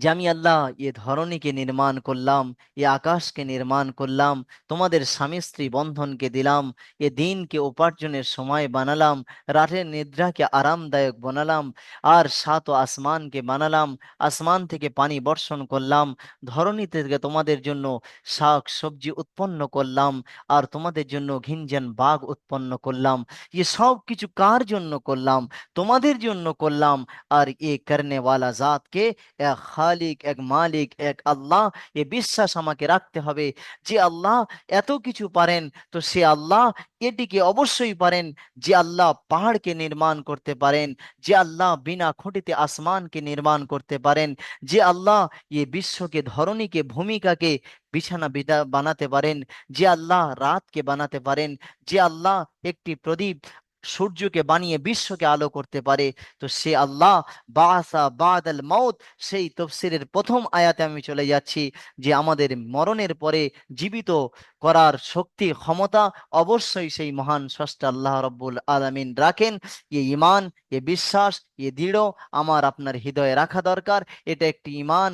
[SPEAKER 1] যে আমি আল্লাহ এ ধরণীকে নির্মাণ করলাম, এ আকাশকে নির্মাণ করলাম, তোমাদের স্বামী স্ত্রী বন্ধনকে দিলাম, এ দিনকে উপার্জনের সময় বানালাম, রাতের নিদ্রাকে আরামদায়ক বানালাম, আর সাত ও আসমানকে বানালাম, আসমান থেকে পানি বর্ষণ করলাম, ধরণী থেকে তোমাদের জন্য শাক সবজি উৎপন্ন করলাম, আর তোমাদের জন্য ঘিনজান বাগ উৎপন্ন করলাম। এ সব কিছু কার জন্য করলাম? তোমাদের জন্য করলাম। আর এ করনে ওয়ালা জাতকে, এক খালিক, এক মালিক, এক আল্লাহ, এ বিশ্বাস আমাকে রাখতে হবে। যে আল্লাহ এত কিছু পারেন, তো সে আল্লাহ এটিকে অবশ্যই পারেন। যে আল্লাহ পাহাড়কে নির্মাণ করতে পারেন, যে আল্লাহ বিনা খুঁটিতে আসমানকে নির্মাণ করতে পারেন, যে আল্লাহ এ বিশ্বকে, ধরণীকে, ভূমিকাকে বিছানা বানাতে পারেন, যে আল্লাহ রাতকে বানাতে পারেন, যে আল্লাহ একটি প্রদীপ সূর্যকে বানিয়ে বিশ্বকে আলো করতে পারে, তো সে আল্লাহ বাসা বাদাল মাউত, সেই তফসিরের প্রথম আয়াতে আমি চলে যাচ্ছি, যে আমাদের মরণের পরে জীবিত করার শক্তি ক্ষমতা অবশ্যই সেই মহান স্রষ্টা আল্লাহ রব্বুল আলামিন রাখেন। এ ইমান, এ বিশ্বাস, এ দৃঢ় আমার আপনার হৃদয়ে রাখা দরকার। এটা একটি ইমান,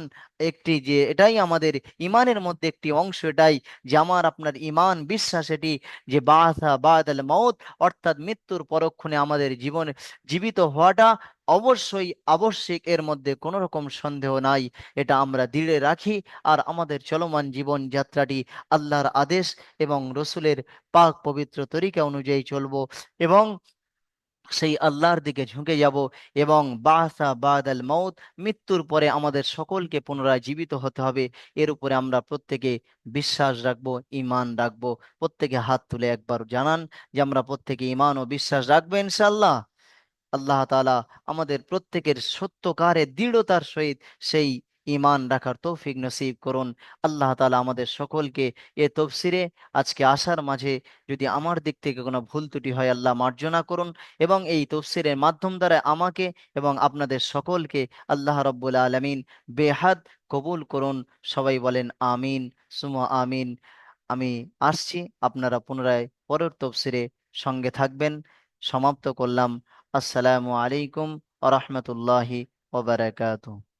[SPEAKER 1] একটি যে এটাই আমাদের ইমানের মধ্যে একটি অংশ, এটাই যে আমার আপনার ইমান বিশ্বাস, এটি যে বাসা বাদাল মাউত, অর্থাৎ মৃত্যুর পরক্ষণে আমাদের জীবনে জীবিত হওয়াটা অবশ্যই আবশ্যিক, এর মধ্যে কোনো রকম সন্দেহ নাই। এটা আমরা দৃঢ় রাখি, আর আমাদের চলমান জীবন যাত্রাটি আল্লাহর আদেশ এবং রসুলের পাক পবিত্র তরিকা অনুযায়ী চলবো। এবং সেই আল্লাহর দিকে ঝুঁকে যাব, এবং বাসা বাদাল মৌত, মৃত্যুর পরে আমাদের সকলকে পুনরায় জীবিত হতে হবে। এর উপরে আমরা প্রত্যেকে বিশ্বাস রাখবো, ঈমান রাখবো। প্রত্যেকে হাত তুলে একবার জানান যে আমরা প্রত্যেকে ঈমান ও বিশ্বাস রাখবো ইনশাআল্লাহ। আল্লাহ তাআলা আমাদের প্রত্যেকের সত্যকারের দৃঢ়তার সহিত সেই ঈমান রাখার তৌফিক নসিব করুন। আল্লাহ তাআলা আমাদের সকলকে এ তফসিরে আজকে আসার মাঝে যদি আমার দিক থেকে কোনো ভুল ত্রুটি হয়, আল্লাহ মার্জনা করুন, এবং এই তফসিরের মাধ্যম দ্বারা আমাকে এবং আপনাদের সকলকে আল্লাহ রব্বুল আলামিন বেহাদ কবুল করুন। সবাই বলেন আমিন সুমা আমিন। আমি আসছি, আপনারা পুনরায় পরের তফসিরে সঙ্গে থাকবেন। সমাপ্ত করলাম। আসসালামু আলাইকুম ওয়া রাহমাতুল্লাহি ওয়া বারাকাতুহু।